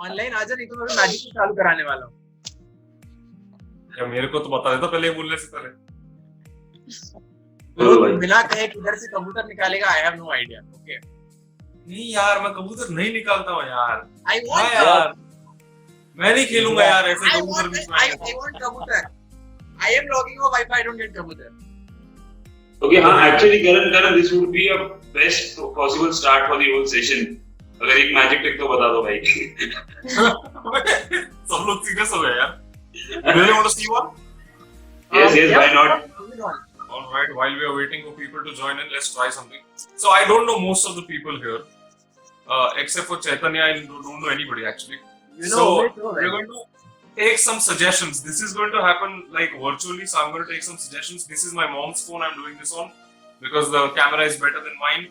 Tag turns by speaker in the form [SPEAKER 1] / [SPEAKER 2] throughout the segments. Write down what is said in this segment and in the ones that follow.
[SPEAKER 1] Online आ जा, नहीं तो मैं मैजिक चालू कराने वाला हूँ।
[SPEAKER 2] या मेरे को तो बता देता पहले बोलने से पहले।
[SPEAKER 1] बिना कहे किधर से कबूतर निकालेगा, I have no idea. Okay
[SPEAKER 2] नहीं यार, मैं कबूतर नहीं निकालता हूँ यार।
[SPEAKER 1] आई वांट
[SPEAKER 2] यार मैं नहीं खेलूंगा यार ऐसे कबूतर बीच में।
[SPEAKER 1] आई वांट कबूतर। I am logging off wifi, I don't get कबूतर।
[SPEAKER 3] Okay, हाँ, actually, Karan, this would be a best possible start for the whole session. अगर एक मैजिक ट्रिक तो बता दो भाई।
[SPEAKER 2] सब लोग सीरियस हो गए यार। You really want to see one?
[SPEAKER 3] Yes, why not?
[SPEAKER 2] All right, while we are waiting for people to join in, let's try something. So I don't know most of the people here, except for Chaitanya. I don't know anybody actually. So we're going to take some suggestions. This is going to happen like virtually, so I'm going to take some suggestions. This is my mom's phone I'm doing this on because the camera is better than mine.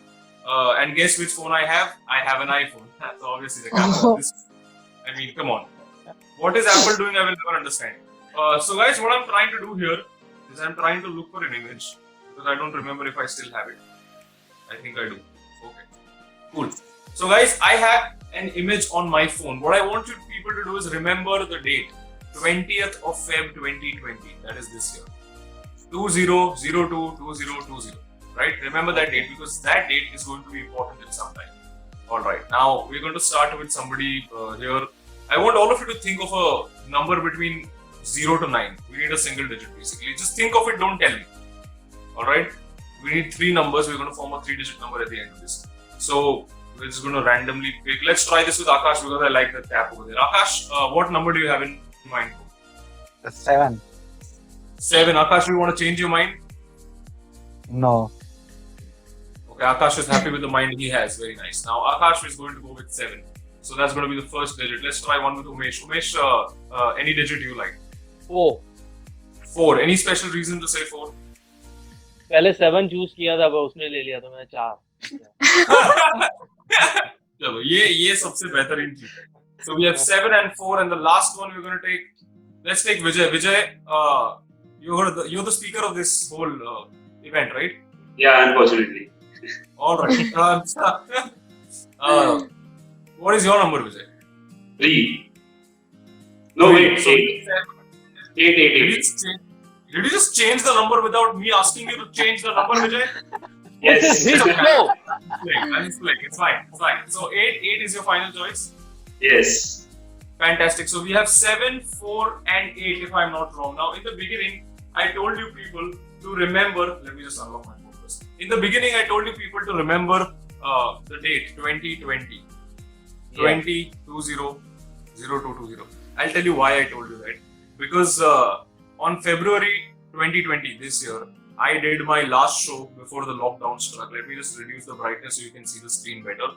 [SPEAKER 2] And guess which phone I have? I have an iPhone. So obviously the camera. I mean, come on. What is Apple doing? I will never understand. So guys, what I'm trying to do here is I'm trying to look for an image because I don't remember if I still have it. I think I do. Okay. Cool. So guys, I have an image on my phone. What I want you people to do is remember the date. 20th of Feb 2020. That is this year. 20022020. Right? Remember that date because that date is going to be important in some time. Alright. Now we're going to start with somebody here. I want all of you to think of a number between 0 to 9. We need a single digit basically. Just think of it, don't tell me. Alright? We need 3 numbers. We're going to form a 3-digit number at the end of this. So we're just going to randomly pick. Let's try this with Akash because I like the tap over there. Akash, what number do you have in mind?
[SPEAKER 4] 7.
[SPEAKER 2] 7. Akash, do you want to change your mind?
[SPEAKER 4] No.
[SPEAKER 2] Okay, Akash is happy with the mind he has. Very nice. Now Akash is going to go with 7. So that's going to be the first digit. Let's try one with Umesh. Umesh, any digit you like?
[SPEAKER 5] 4.
[SPEAKER 2] 4. Any special reason to say 4?
[SPEAKER 5] पहले 7 choose किया था, उसने ले लिया तो मैं 4.
[SPEAKER 2] चलो ये सबसे बेहतरीन चीज है. So we have 7 and 4 and the last one we're going to take. Let's take Vijay. Vijay, you're the speaker of this whole event, right?
[SPEAKER 3] Yeah, unfortunately.
[SPEAKER 2] All right. What is your number, Vijay?
[SPEAKER 3] 3. No, wait. 8.
[SPEAKER 2] Did you just change the number without me asking you to change the number, Vijay?
[SPEAKER 3] Yes.
[SPEAKER 2] I'm playing. It's fine. So 8 is your final choice?
[SPEAKER 3] Yes.
[SPEAKER 2] Fantastic. So we have 7, 4 and 8 if I'm not wrong. Now in the beginning, I told you people to remember, let me just unlock my phone first. In the beginning, I told you people to remember the date 2020. 2020. I'll tell you why I told you that. Because on February 2020 this year, I did my last show before the lockdown struck. Let me just reduce the brightness so you can see the screen better.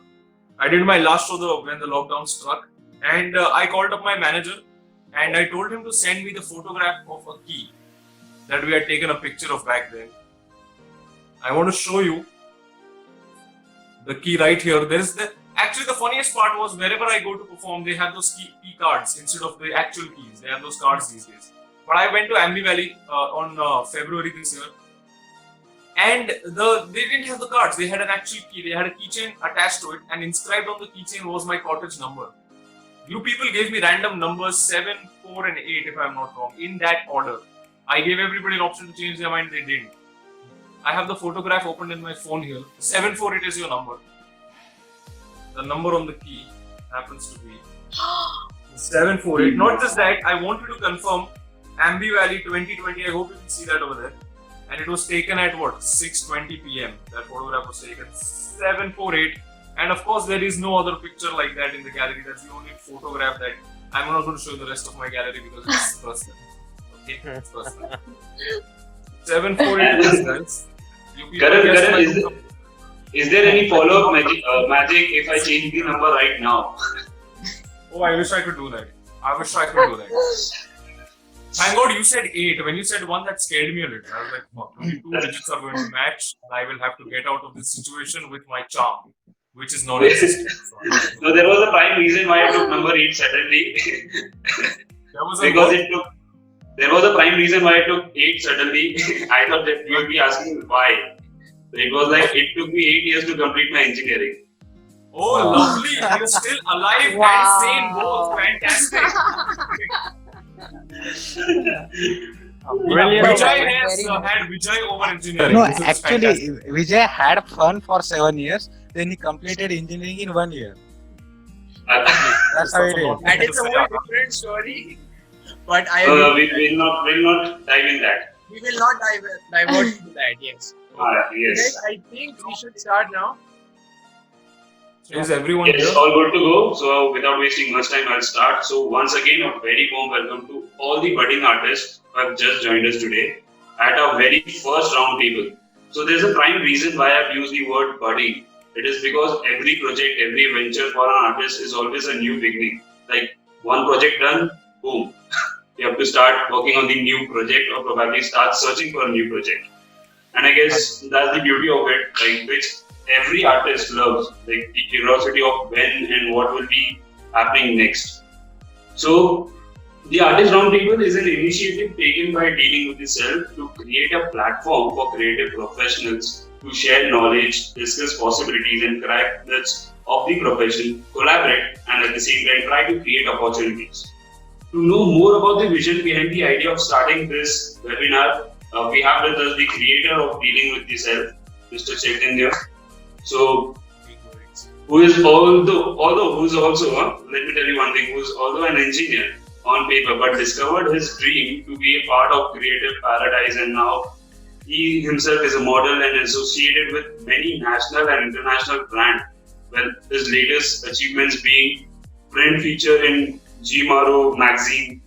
[SPEAKER 2] I did my last show when the lockdown struck, and I called up my manager and I told him to send me the photograph of a key that we had taken a picture of back then. I want to show you the key right here. Actually, the funniest part was wherever I go to perform, they have those key cards instead of the actual keys. They have those cards these days. But I went to Ambi Valley on February this year, and they didn't have the cards. They had an actual key. They had a keychain attached to it, and inscribed on the keychain was my cottage number. You people gave me random numbers 7, 4, and 8 if I'm not wrong, in that order. I gave everybody an option to change their mind. They didn't. I have the photograph opened in my phone here. 748 is your number. The number on the key happens to be 748. Not just that, I want you to confirm Ambi Valley 2020. I hope you can see that over there. And it was taken at what? 6:20 p.m. That photograph was taken 748. And of course, there is no other picture like that in the gallery. That's the only photograph that I'm not going to show the rest of my gallery because it's personal. Okay, it's personal. 748 is guys.
[SPEAKER 3] Karan, is there any follow-up magic if I change the number right now?
[SPEAKER 2] Oh, I wish I could do that. Thank God you said 8. When you said 1, that scared me a little. I was like, fuck, only 2 digits are going to match. I will have to get out of this situation with my charm, which is non-existent.
[SPEAKER 3] No, there was a prime reason why I took number 8 suddenly. There was a prime reason why I took 8 suddenly. I thought that you would be asking why. So it was like, it took me 8 years to complete my engineering.
[SPEAKER 2] Oh, lovely! You're still alive and sane, both. Fantastic.
[SPEAKER 5] Brilliant.
[SPEAKER 2] Vijay
[SPEAKER 6] Very
[SPEAKER 2] has
[SPEAKER 6] nice.
[SPEAKER 2] had Vijay over engineering.
[SPEAKER 4] No,
[SPEAKER 2] This is
[SPEAKER 4] actually,
[SPEAKER 2] fantastic.
[SPEAKER 4] Vijay had fun for 7 years. Then he completed engineering in 1 year. That's how it is.
[SPEAKER 1] That is a whole different story. But I
[SPEAKER 3] we
[SPEAKER 1] agree.
[SPEAKER 3] will not dive in that.
[SPEAKER 1] We will not divert to that. Yes.
[SPEAKER 3] Yes.
[SPEAKER 1] Guys, I think we should start now.
[SPEAKER 2] Is everyone
[SPEAKER 3] Yes,
[SPEAKER 2] here?
[SPEAKER 3] all good to go. So without wasting much time, I'll start. So once again, a very warm welcome to all the budding artists who have just joined us today at our very first round table. So there's a prime reason why I've used the word budding. It is because every project, every venture for an artist is always a new beginning. Like one project done, boom. You have to start working on the new project or probably start searching for a new project. And I guess that's the beauty of it, like which every artist loves, like the curiosity of when and what will be happening next. So the Artist Roundtable is an initiative taken by Dealing with the Self to create a platform for creative professionals to share knowledge, discuss possibilities and crack nuts of the profession, collaborate and at the same time try to create opportunities. To know more about the vision behind the idea of starting this webinar, we have with us the creator of Dealing with the Self, Mr. Chaitanya. So, who is although who's also, let me tell you one thing, who's although an engineer on paper, but discovered his dream to be a part of Creative Paradise, and now he himself is a model and associated with many national and international brands. Well, his latest achievements being print feature in G-Maro magazine,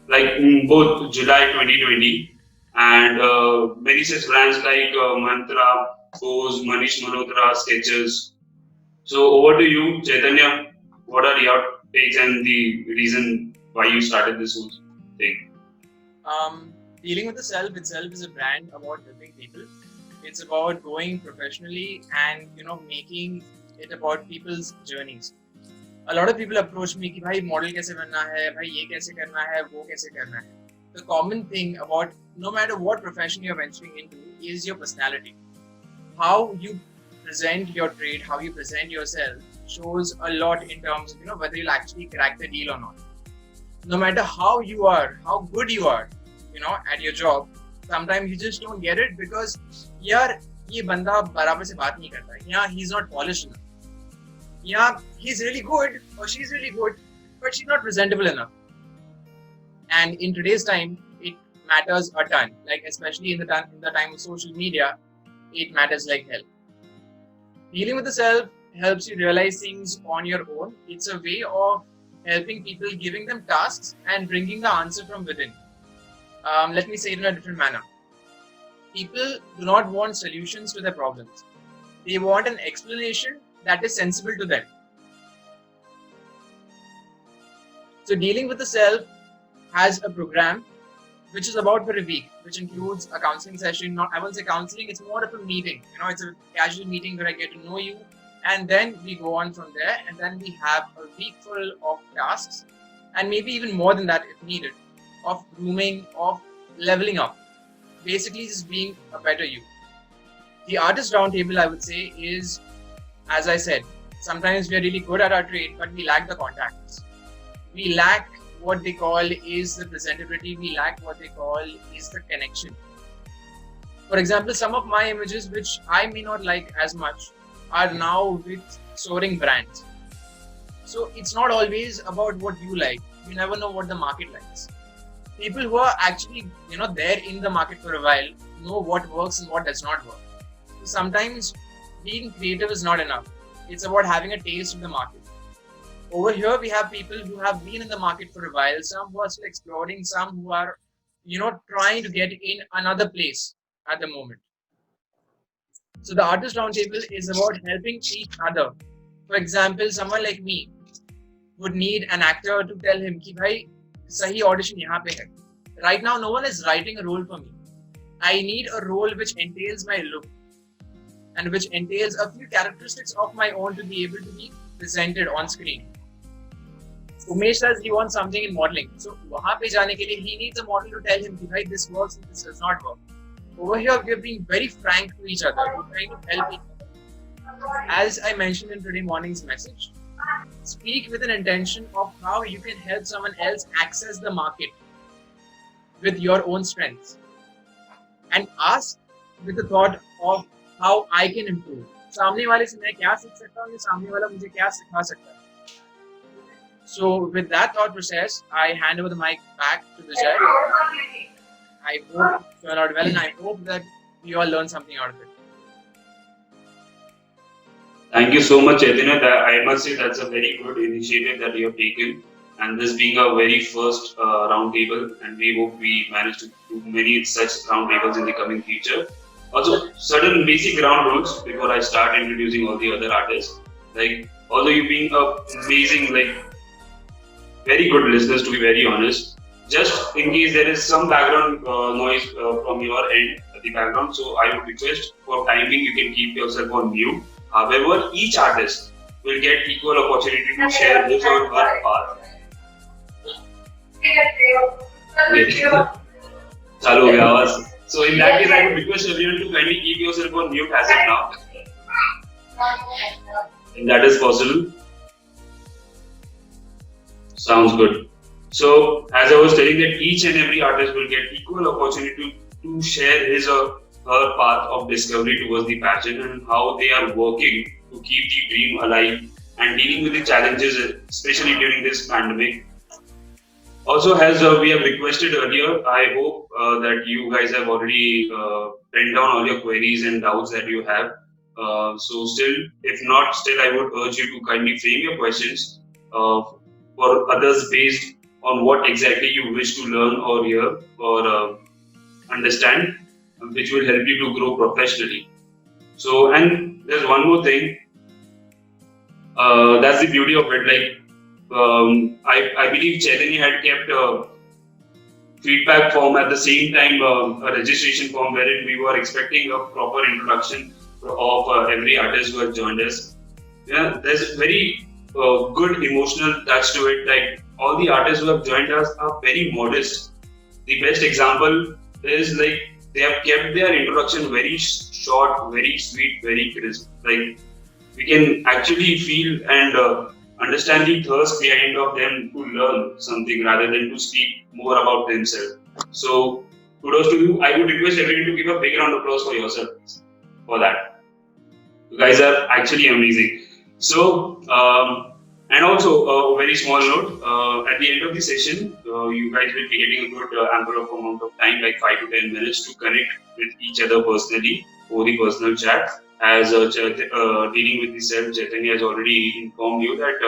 [SPEAKER 3] like in both July 2020, and many such brands like Mantra, Pose, Manish Malhotra, Sketches. So over to you, Chaitanya. What are your takes and the reason why you started this whole thing?
[SPEAKER 1] Dealing with the Self itself is a brand about helping people. It's about going professionally and making it about people's journeys. A lot of people approach me कि भाई model कैसे बनना है, भाई ये कैसे करना है, वो कैसे करना है. The common thing about no matter what profession you're venturing into is your personality. How you present your trade, how you present yourself shows a lot in terms of whether you'll actually crack the deal or not. No matter how you are, how good you are, at your job, sometimes you just don't get it because यार ये बंदा बराबर से बात नहीं करता, yeah, he's not polished enough, yeah, he's really good or she's really good, but she's not presentable enough. And in today's time, it matters a ton. Like especially in the time of social media, it matters like hell. Dealing with the Self helps you realize things on your own. It's a way of helping people, giving them tasks and bringing the answer from within. Let me say it in a different manner. People do not want solutions to their problems. They want an explanation that is sensible to them. So Dealing with the Self has a program which is about for a week, which includes a counseling session. I won't say counseling, it's more of a meeting. It's a casual meeting where I get to know you, and then we go on from there, and then we have a week full of tasks, and maybe even more than that if needed, of grooming, of leveling up. Basically, just being a better you. The Artist Roundtable, I would say, is, as I said, sometimes we are really good at our trade, but we lack the contacts. We lack what they call is the presentability. We lack what they call is the connection. For example, some of my images, which I may not like as much, are now with soaring brands. So it's not always about what you like. You never know what the market likes. People who are actually, there in the market for a while know what works and what does not work. So sometimes being creative is not enough. It's about having a taste of the market. Over here, we have people who have been in the market for a while, some who are still exploring, some who are, trying to get in another place at the moment. So the Artist Roundtable is about helping each other. For example, someone like me would need an actor to tell him कि भाई सही audition यहाँ पे है. Right now, no one is writing a role for me. I need a role which entails my look and which entails a few characteristics of my own to be able to be presented on screen. Umesh says he wants something in modeling. So वहाँ पे जाने के लिए he needs a model to tell him कि भाई this works and this does not work. Over here, we're being very frank to each other. We're trying to help each other. as I mentioned in today morning's message, speak with an intention of how you can help someone else access the market with your own strengths, and ask with the thought of how I can improve. सामने वाले से मैं क्या सीख सकता हूँ या सामने वाला मुझे क्या सिखा सकता है. So with that thought process, I hand over the mic back to Vijay. I hope it turned out well, and I hope that we all learn something out of it.
[SPEAKER 3] Thank you so much, Chaitanya. I must say that's a very good initiative that you have taken, and this being our very first round table, and we hope we manage to do many such round tables in the coming future. Also, certain basic ground rules before I start introducing all the other artists. Like, although you being amazing, like very good listeners, to be very honest, just in case there is some background noise from your end, the background, so I would request for timing you can keep yourself on mute. However, each artist will get equal opportunity to share his or her part. Chalu ho gaya awaaz. So in that case, I would request everyone to kindly keep yourself on mute as of now. If that is possible. Sounds good. So, as I was telling that each and every artist will get equal opportunity to share his or her path of discovery towards the passion and how they are working to keep the dream alive and dealing with the challenges, especially during this pandemic. Also, as we have requested earlier, I hope that you guys have already penned down all your queries and doubts that you have. So still, if not, still I would urge you to kindly frame your questions for others based on what exactly you wish to learn or hear or understand, which will help you to grow professionally. So, and there's one more thing. That's the beauty of it. Like, I believe Chaitanya had kept a feedback form at the same time, a registration form wherein we were expecting a proper introduction of every artist who has joined us. Yeah, there's a very good emotional touch to it. Like, all the artists who have joined us are very modest. The best example is like they have kept their introduction very short, very sweet, very crisp. Like, we can actually feel and understand the thirst behind of them to learn something rather than to speak more about themselves. So, kudos to you. I would request everyone to give a big round of applause for yourself for that. You guys are actually amazing. So, and also a very small note, at the end of the session, you guys will be getting a good ample of amount of time, like 5 to 10 minutes, to connect with each other personally over the personal chat. As dealing with the self, Chaitanya has already informed you that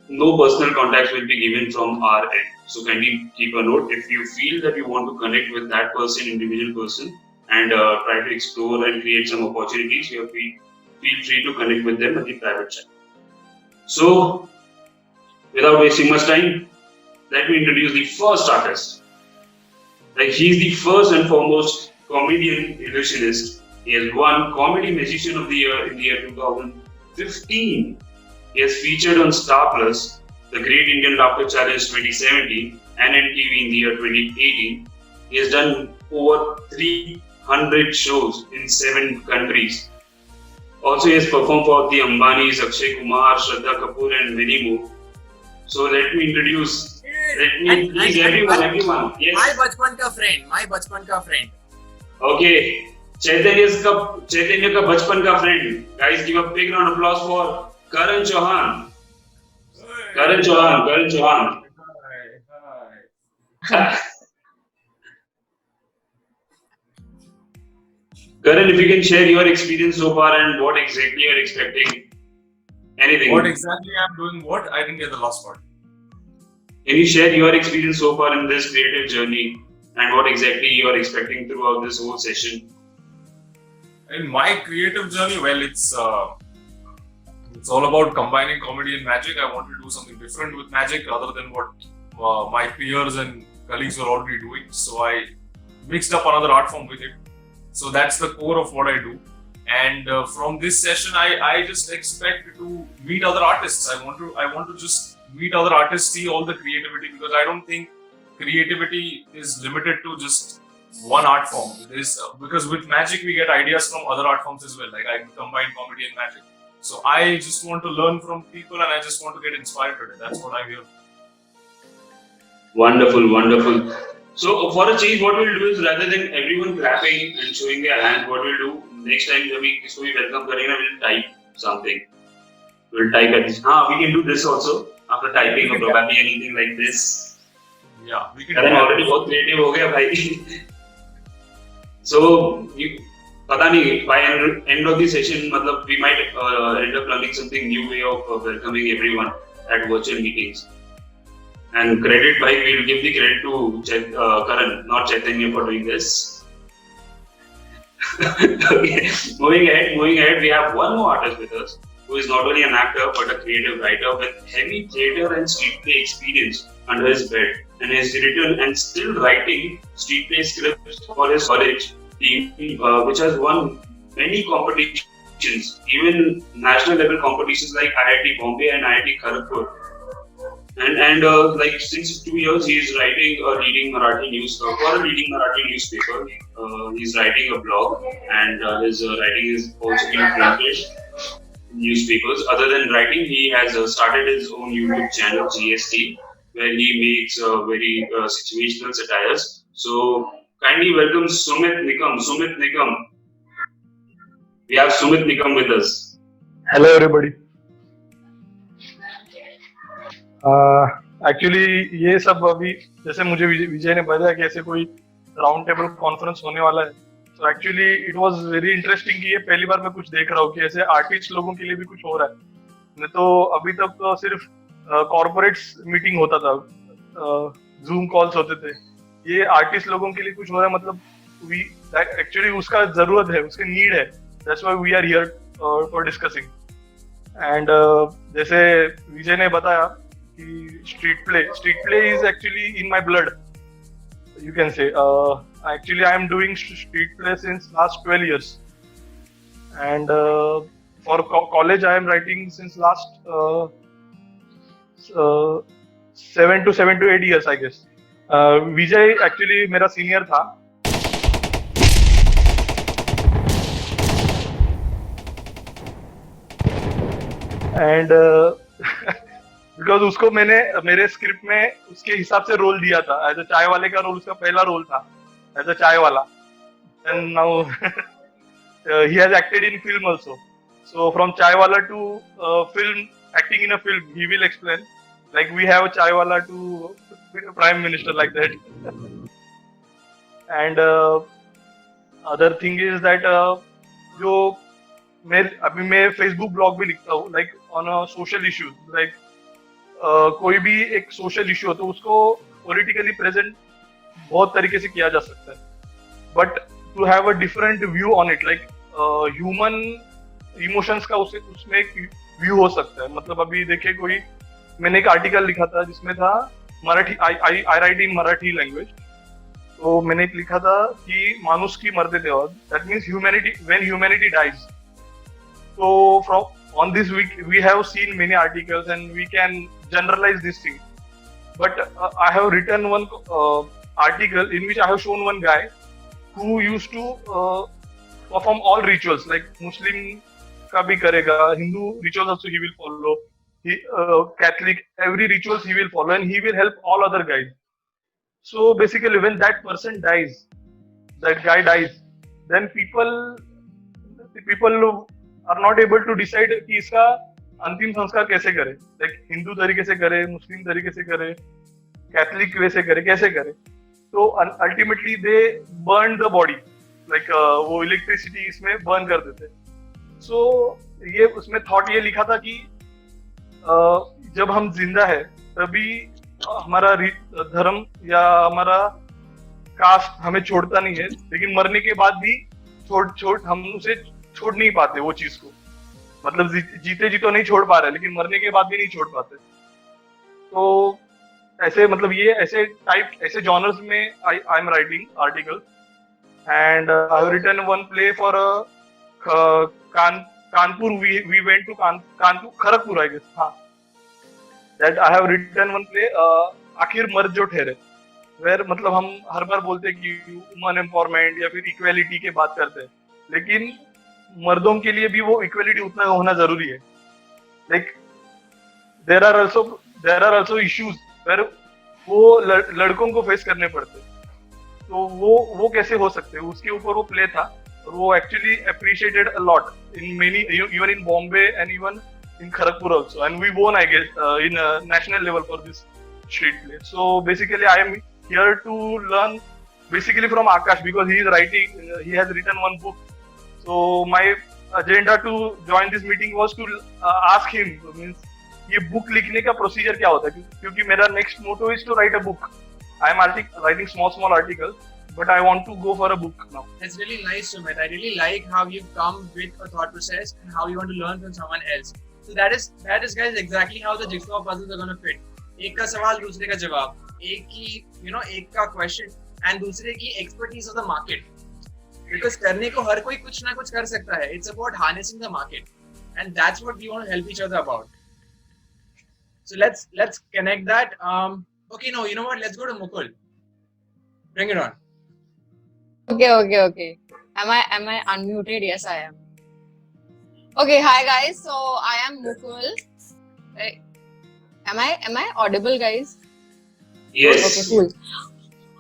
[SPEAKER 3] no personal contacts will be given from our end. So kindly keep a note. If you feel that you want to connect with that person, individual person, and try to explore and create some opportunities, you feel free to connect with them at the private chat. So, without wasting much time, let me introduce the first artist. Like, he's the first and foremost comedian illusionist. He has won Comedy Magician of the Year in the year 2015. He has featured on Star Plus, the Great Indian Laughter Challenge 2017, and NTV in the year 2018. He has done over 300 shows in 7 countries. Also, he has performed for the Ambanis, Akshay Kumar, Shraddha Kapoor, and many more. So let me introduce. Let me introduce everyone. Yes.
[SPEAKER 1] My bachpan ka friend.
[SPEAKER 3] Okay. Chaitanya ka bachpan ka friend. Guys, give a big round of applause for Karan Chauhan. Karan Chauhan. Hi. Karan, if you can share your experience so far and what exactly you are expecting. Anything.
[SPEAKER 2] What exactly I'm doing? What? I didn't get the last part.
[SPEAKER 3] Can you share your experience so far in this creative journey and what exactly you are expecting throughout this whole session?
[SPEAKER 2] In my creative journey, well, it's all about combining comedy and magic. I want to do something different with magic other than what my peers and colleagues were already doing. So I mixed up another art form with it. So that's the core of what I do. And from this session, I just expect to meet other artists. I want to just meet other artists, see all the creativity, because I don't think creativity is limited to just one art form. Because with magic we get ideas from other art forms as well. Like I combine comedy and magic. So I just want to learn from people and I just want to get inspired today. That's what I'm here for.
[SPEAKER 3] Wonderful, wonderful. So for a change, what we'll do is rather than everyone clapping and showing their hands, what we'll do next time जब भी किसको भी welcome करेंगे, we'll type something. We'll type at this. We can do this also after typing or probably anything like this.
[SPEAKER 2] Yeah, we can.
[SPEAKER 3] I'm already बहुत creative हो गया भाई. So पता नहीं by end of the session मतलब we might end up learning something new way of welcoming everyone at virtual meetings. And credit, bhai, we'll give the credit to Karan, not Chaitanya, for doing this. Okay. Moving ahead, we have one more artist with us who is not only an actor but a creative writer with heavy theatre and street play experience under his belt, and has written and still writing street play scripts for his college team, which has won many competitions, even national level competitions like IIT Bombay and IIT Kharagpur. And like since 2 years, he is writing a leading Marathi newspaper. He's writing a blog, and his writing is also being printed in newspapers. Other than writing, he has started his own YouTube channel, GST, where he makes very situational satires. So kindly welcome Sumit Nikam. Sumit Nikam. We have Sumit Nikam with us.
[SPEAKER 6] Hello everybody. Actually ये सब अभी जैसे मुझे विजय ने बताया कि ऐसे कोई राउंड टेबल कॉन्फ्रेंस होने वाला है, तो actually it was very interesting कि ये पहली बार मैं कुछ देख रहा हूँ कि ऐसे आर्टिस्ट लोगों के लिए भी कुछ हो रहा है। नहीं तो अभी तक तो सिर्फ कॉर्पोरेट्स मीटिंग होता था, जूम कॉल्स होते थे। ये आर्टिस्ट लोगों के लिए कुछ हो रहा है, मतलब एक्चुअली उसका जरूरत है, उसकी नीड है। That's why we are here for discussing. And जैसे विजय ने बताया कि street play is actually in my blood, you can say. Actually, I am doing street play since last 12 years, and for college I am writing since last 7 to 8 years, I guess. Vijay actually मेरा senior था. And because उसको मैंने मेरे script में उसके हिसाब से role दिया था। एज अ चाय वाले का रोल उसका पहला रोल था, as a chai wala. And now he has acted in film also. So from chai wala to film, acting in a film, he will explain like we have chai wala to prime minister, like that. And other thing is that जो मैं Facebook blog भी लिखता हूँ, like on social issues. Like कोई भी एक social issue हो तो उसको पॉलिटिकली प्रेजेंट बहुत तरीके से किया जा सकता है, but to have a different view on it, like human emotions का उसमें एक व्यू हो सकता है। मतलब अभी देखिए, कोई मैंने एक आर्टिकल लिखा था जिसमें था Marathi, I write in Marathi language. तो मैंने लिखा था कि मानुष की मरते तेव्हा, that means humanity, when humanity dies. तो from on this we have seen many articles and we can generalize this thing, but I have written one article in which I have shown one guy who used to perform all rituals, like Muslim ka bhi karega, Hindu rituals also he will follow, he Catholic, every rituals he will follow, and he will help all other guys. So basically when that person dies, that guy dies, then people are not able to decide कि इसका अंतिम संस्कार कैसे करे, like Hindu तरीके से करे, मुस्लिम तरीके से करे, कैथलिक वे से करे, कैसे करे। तो ultimately they burn the body, like वो इलेक्ट्रिसिटी इसमें बर्न कर देते। सो ये उसमें थॉट ये लिखा था कि जब हम जिंदा है तभी हमारा धर्म या हमारा कास्ट हमें छोड़ता नहीं है, लेकिन मरने के बाद भी हम उसे छोड़ नहीं पाते वो चीज को। मतलब जीते जी तो नहीं छोड़ पा रहे, लेकिन मरने के बाद भी नहीं छोड़ पाते। तो ऐसे मतलब ये ऐसे जॉनर्स में I am writing article, and I have written one play for Kanpur. We went to Kanpur, Kharagpur I guess, हाँ, that I have written one play, आखिर मर्द जो ठहरे। वेर मतलब हम हर बार बोलते हैं कि वुमन एम्पावरमेंट या फिर इक्वेलिटी की बात करते हैं, लेकिन मर्दों के लिए भी वो इक्वेलिटी उतना होना जरूरी है. Like there are also issues where वो लड़कों को फेस करने पड़ते हैं. तो वो कैसे हो सकते हैं, उसके ऊपर वो प्ले था. और वो actually appreciated a lot in many, even in Bombay and even in Kharagpur also, and we won, I guess, in national level for this street play. So basically, I am here to learn basically from Akash, because he is writing, he has written one book. So my agenda to join this meeting was to ask him, means ये book लिखने का procedure क्या होता है, क्योंकि मेरा next motto is to write a book. I am writing small articles, but I want to go for a book now.
[SPEAKER 1] That's really nice, Sumit. I really like how you've come with a thought process and how you want to learn from someone else. So that is guys exactly how the jigsaw puzzles are going to fit. एक का सवाल दूसरे का जवाब, एक की एक का क्वेश्चन एंड दूसरे की expertise of the market. Because करने को हर कोई कुछ ना कुछ कर सकता है. It's about harnessing the market and that's what we want to help each other about. So let's connect that. Okay, no, you know what? Let's go to Mukul. Bring it on.
[SPEAKER 7] Okay. Am I unmuted? Yes, I am. Okay, hi guys. So I am Mukul. Am I audible, guys?
[SPEAKER 3] Yes.
[SPEAKER 7] Okay, cool.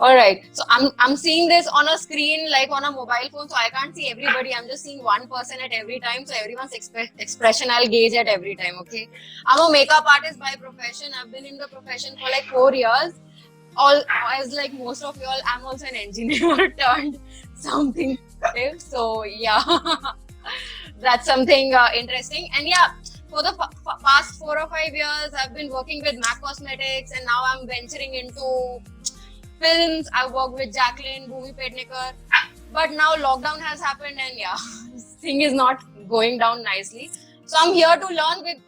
[SPEAKER 7] All right. So I'm seeing this on a screen, like on a mobile phone, so I can't see everybody. I'm just seeing one person at every time. So everyone's expression I'll gauge at every time. Okay. I'm a makeup artist by profession. I've been in the profession for like 4 years. As like most of you all, I'm also an engineer turned something. So yeah. That's something interesting. And yeah, for the past 4 or 5 years, I've been working with MAC Cosmetics, and now I'm venturing into films. I work with Jacqueline, Bhumi Pednekar. But now lockdown has happened, and yeah, thing is not going down nicely. So I'm here to learn with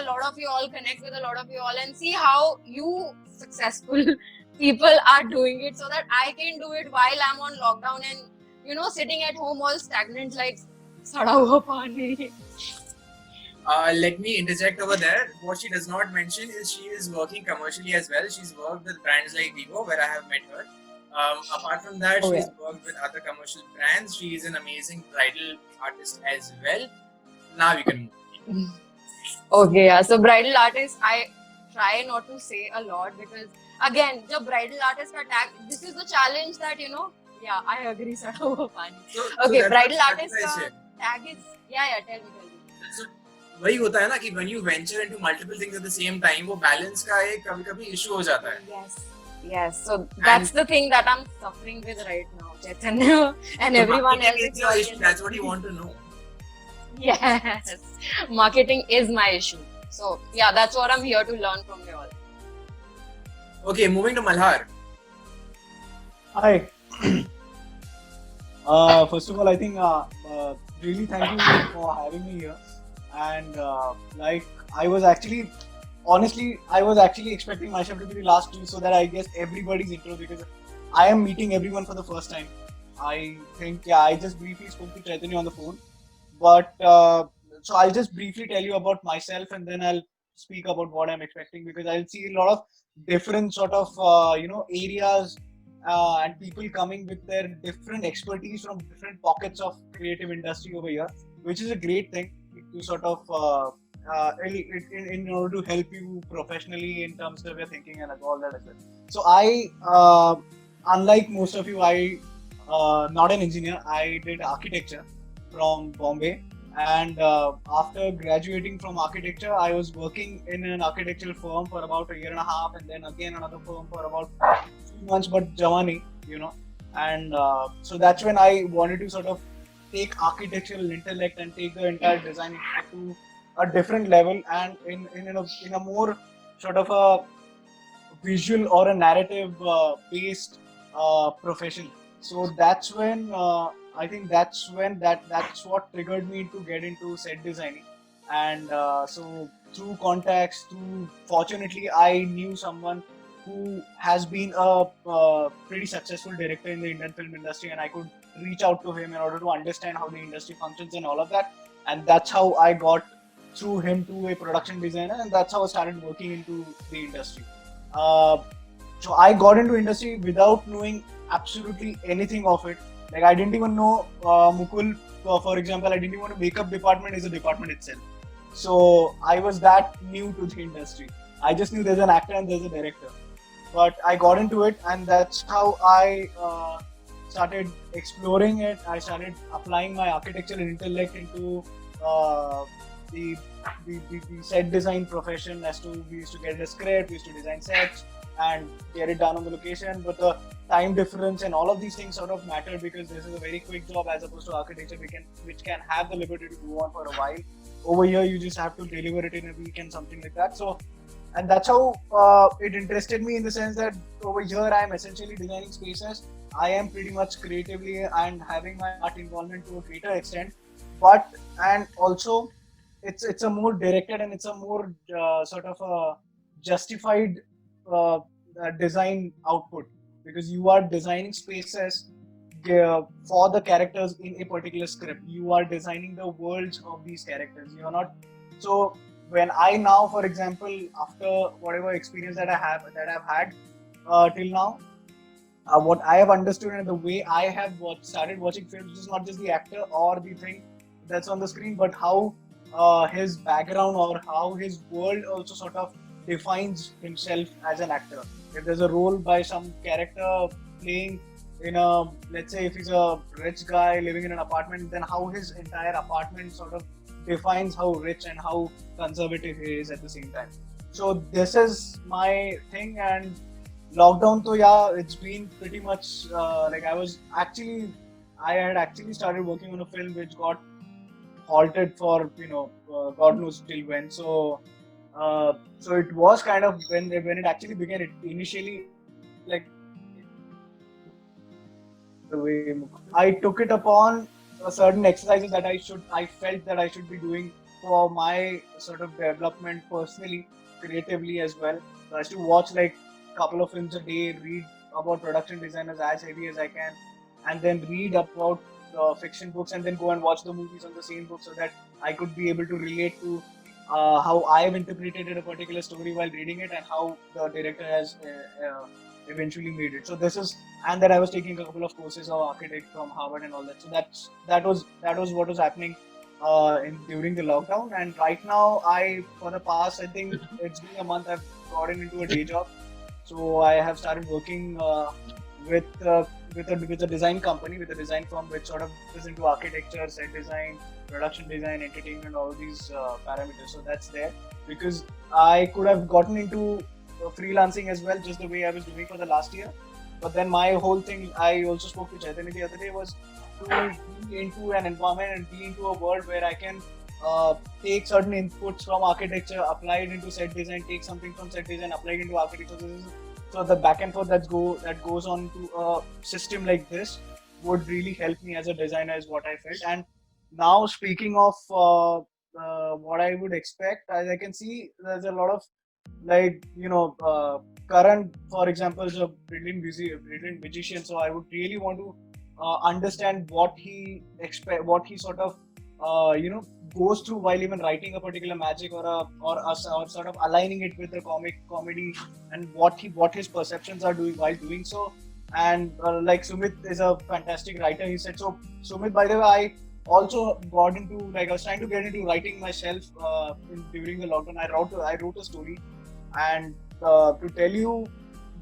[SPEAKER 7] a lot of you all, connect with a lot of you all, and see how you successful people are doing it, so that I can do it while I'm on lockdown and sitting at home all stagnant like sada hua pani.
[SPEAKER 1] Let me interject over there. What she does not mention is she is working commercially as well. She's worked with brands like Vivo, where I have met her. Apart from that, she's worked with other commercial brands. She is an amazing bridal artist as well. Now you can move.
[SPEAKER 7] Okay, yeah. So bridal artist, I try not to say a lot, because again, the bridal artist ka tag, this is the challenge that yeah, I agree, sada hua pani. Okay, bridal artist ka tag is tell me.
[SPEAKER 1] So वही होता है ना कि when you venture into multiple things at the same time, वो balance का एक कभी-कभी issue हो जाता है.
[SPEAKER 7] Yes. So that's the thing that I'm suffering with right now, Chaitanya, and
[SPEAKER 1] So
[SPEAKER 7] everyone else.
[SPEAKER 1] marketing is your issue. That's what you want to know.
[SPEAKER 7] Yes, marketing is my issue. So yeah, that's what I'm here to learn from you all.
[SPEAKER 1] Okay, moving to Malhar.
[SPEAKER 4] Hi. First of all, I think really thank you for having me here. And I was actually expecting myself to be the last two, so that I guess everybody's intro, because I am meeting everyone for the first time. I think I just briefly spoke to Chaitanya on the phone, but so I'll just briefly tell you about myself, and then I'll speak about what I'm expecting, because I'll see a lot of different sort of areas and people coming with their different expertise from different pockets of creative industry over here, which is a great thing to sort of in order to help you professionally in terms of your thinking and all that as well. So I, unlike most of you, I not an engineer. I did architecture from Bombay, and after graduating from architecture, I was working in an architectural firm for about a year and a half, and then again another firm for about 2 months, but Jawani, and so that's when I wanted to sort of take architectural intellect and take the entire design to a different level, and in a more sort of a visual or a narrative based profession. So that's when I think that's what triggered me to get into set designing. And so through contacts, fortunately I knew someone who has been a pretty successful director in the Indian film industry, and I could reach out to him in order to understand how the industry functions and all of that. And that's how I got through him to a production designer, and that's how I started working into the industry. So I got into industry without knowing absolutely anything of it. Like I didn't even know Mukul, for example, I didn't even know makeup department is a department itself. So I was that new to the industry. I just knew there's an actor and there's a director. But I got into it, and that's how I started exploring it. I started applying my architectural intellect into the, the set design profession. As to we used to get a script, we used to design sets and get it done on the location. But the time difference and all of these things sort of matter because this is a very quick job as opposed to architecture, which can have the liberty to go on for a while. Over here, you just have to deliver it in a week and something like that. So. And that's how it interested me in the sense that over here I am essentially designing spaces. I am pretty much creatively and having my art involvement to a greater extent, but and also it's a more directed and it's a more sort of a justified design output because you are designing spaces for the characters in a particular script. You are designing the worlds of these characters. You are not so. When I now, for example, after whatever experience that I've had till now, what I have understood and the way I have started watching films is not just the actor or the thing that's on the screen, but how his background or how his world also sort of defines himself as an actor. If there's a role by some character playing in a, let's say if he's a rich guy living in an apartment, then how his entire apartment sort of defines how rich and how conservative he is at the same time. So this is my thing, and lockdown to it's been pretty much like I had actually started working on a film which got halted for God knows till when. So it was kind of when it actually began. It initially like the way I took it upon certain exercises that I felt that I should be doing for my sort of development personally, creatively as well. So I used to watch like a couple of films a day, read about production designers as heavy as I can, and then read about fiction books, and then go and watch the movies on the same book so that I could be able to relate to how I have interpreted a particular story while reading it and how the director has eventually made it. So this is, and that I was taking a couple of courses of architect from Harvard and all that. So that was what was happening during the lockdown. And right now, for the past, I think it's been a month, I've gotten into a day job. So I have started working with a design company, with a design firm which sort of goes into architecture, set design, production design, entertainment, all these parameters. So that's there because I could have gotten into freelancing as well, just the way I was doing for the last year. But then my whole thing, I also spoke to Chaitanya the other day, was to be into an environment and be into a world where I can take certain inputs from architecture, apply it into set design, take something from set design, apply it into architecture. So the back and forth that goes on to a system like this would really help me as a designer, is what I felt. And now speaking of what I would expect, as I can see, there's a lot of current, for example, is a brilliant magician. So I would really want to understand what he sort of goes through while even writing a particular magic or sort of aligning it with the comedy, and what his perceptions are doing while doing so. And like Sumit is a fantastic writer, he said. So Sumit, by the way, I also got into, I was trying to get into writing myself during the lockdown. I wrote a story, and to tell you,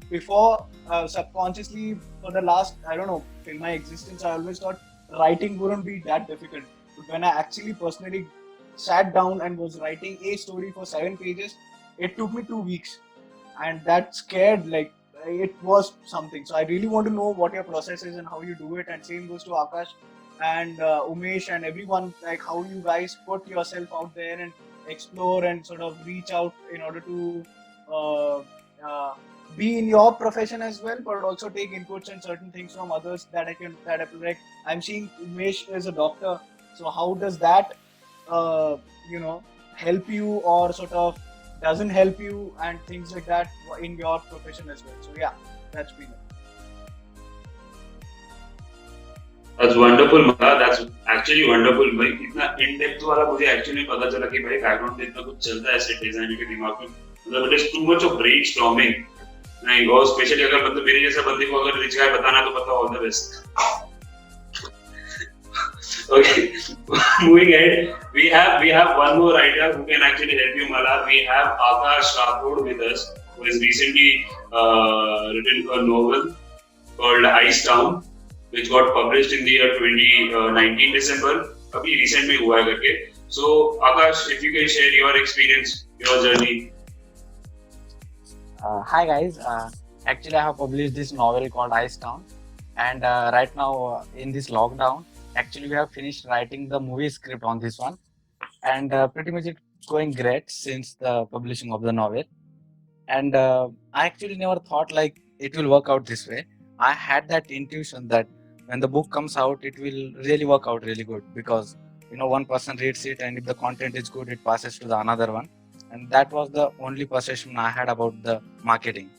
[SPEAKER 4] before subconsciously for the last, I don't know, till my existence, I always thought writing wouldn't be that difficult. But when I actually personally sat down and was writing a story for 7 pages, it took me 2 weeks, and that scared, it was something. So I really want to know what your process is and how you do it. And same goes to Akash and Umesh and everyone, like how you guys put yourself out there and explore and sort of reach out in order to be in your profession as well, but also take inputs and certain things from others I'm seeing Umesh is a doctor. So how does that help you, or sort of doesn't help you, and things like that in your profession as well? So yeah, that's been it.
[SPEAKER 3] That's wonderful, Mala. That's actually wonderful. भाई इतना in depth वाला मुझे actually पता चला कि भाई background में इतना कुछ चलता है set design के दिमाग में. मतलब it is too much of brainstorming. नहीं, और स्पेशली अगर मतलब मेरे जैसा बंदे को अगर रिच गाय बताना तो पता, all the best. Okay, moving ahead, we have one more writer who can actually help you, Malhar. We have Akash Rathod with us, who has recently written a novel called Ice Town, which got published in the year 2019 December. अभी recent में हुआ है करके. So Akash, if you can share your experience, your journey.
[SPEAKER 8] Hi guys. Actually, I have published this novel called Ice Town, and right now in this lockdown, actually we have finished writing the movie script on this one, and pretty much it's going great since the publishing of the novel. And I actually never thought like it will work out this way. I had that intuition that when the book comes out, it will really work out really good because one person reads it, and if the content is good, it passes to the another one. And that was the only perception I had about the marketing.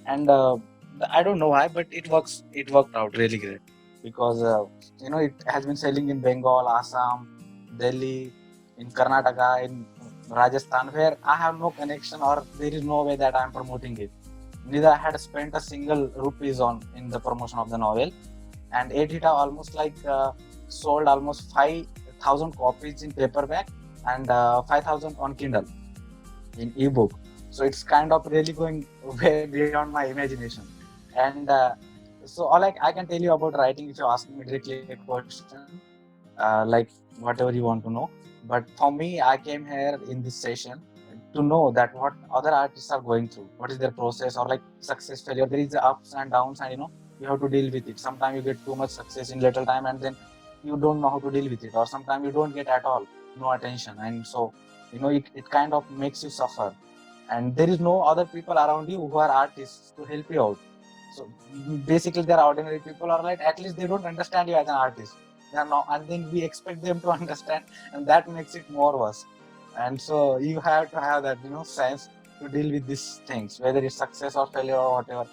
[SPEAKER 8] And I don't know why, but it worked out really great because it has been selling in Bengal, Assam, Delhi, in Karnataka, in Rajasthan, where I have no connection or there is no way that I am promoting it. Neither I had spent a single rupees in the promotion of the novel, and it had almost like sold almost 5,000 copies in paperback and 5,000 on Kindle in ebook. So it's kind of really going way beyond my imagination. And so all I can tell you about writing, if you ask me directly a question, like whatever you want to know. But for me, I came here in this session to know that what other artists are going through, what is their process, or like success, failure. There is the ups and downs, and you have to deal with it. Sometimes you get too much success in little time, and then you don't know how to deal with it, or sometimes you don't get at all, no attention, and so it kind of makes you suffer. And there is no other people around you who are artists to help you out. So basically, there are ordinary people, or like at least they don't understand you as an artist. They are not, and then we expect them to understand, and that makes it more worse. And so you have to have that sense to deal with these things, whether it's success or failure or whatever.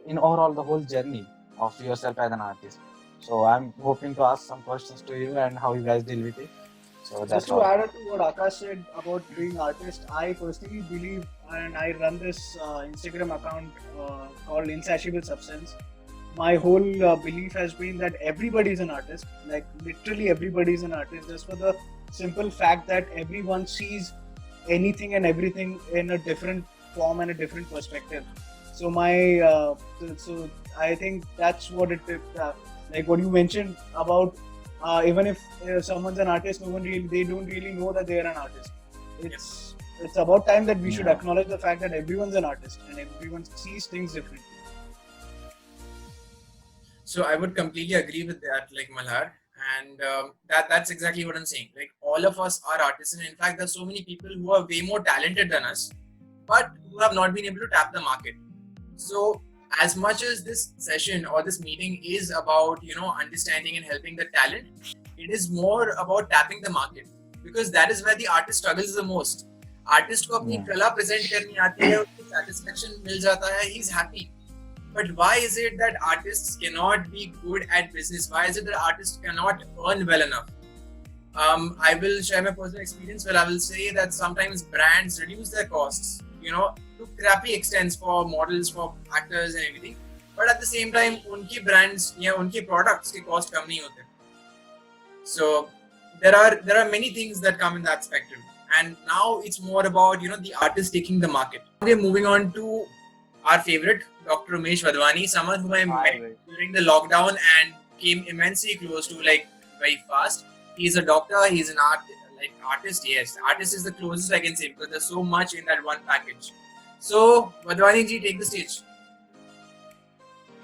[SPEAKER 8] In overall, the whole journey of yourself as an artist. So I'm hoping to ask some questions to you and how you guys deal with it. So that's
[SPEAKER 4] Just to add on to what Akash said about being artist, I personally believe, and I run this Instagram account called Insatiable Substance. My whole belief has been that everybody is an artist, like literally everybody is an artist, just for the simple fact that everyone sees anything and everything in a different form and a different perspective. So so I think that's what it is. Like what you mentioned about even if someone's an artist, they don't really know that they are an artist. It's about time that we should acknowledge the fact that everyone's an artist and everyone sees things differently.
[SPEAKER 1] So I would completely agree with that, like Malhar, and that's exactly what I'm saying. Like all of us are artists, and in fact, there's so many people who are way more talented than us, but who have not been able to tap the market. So as much as this session or this meeting is about understanding and helping the talent, it is more about tapping the market, because that is where the artist struggles the most. Artist को अपनी कला present करनी आती है, उसको satisfaction मिल जाता है, he's happy. But why is it that artists cannot be good at business? Why is it that artists cannot earn well enough? I will share my personal experience where I will say that sometimes brands reduce their costs, to crappy extents for models, for actors and everything. But at the same time, उनकी brands या उनके products के cost कम नहीं होते. So there are many things that come in that spectrum. And now it's more about, the artist taking the market. We're moving on to our favorite, Dr. Umesh Wadhwani, someone whom I met during the lockdown and came immensely close to, like, very fast. He's a doctor, he's an artist, yes. Artist is the closest I can say because there's so much in that one package. So, Wadhwani ji, take the stage.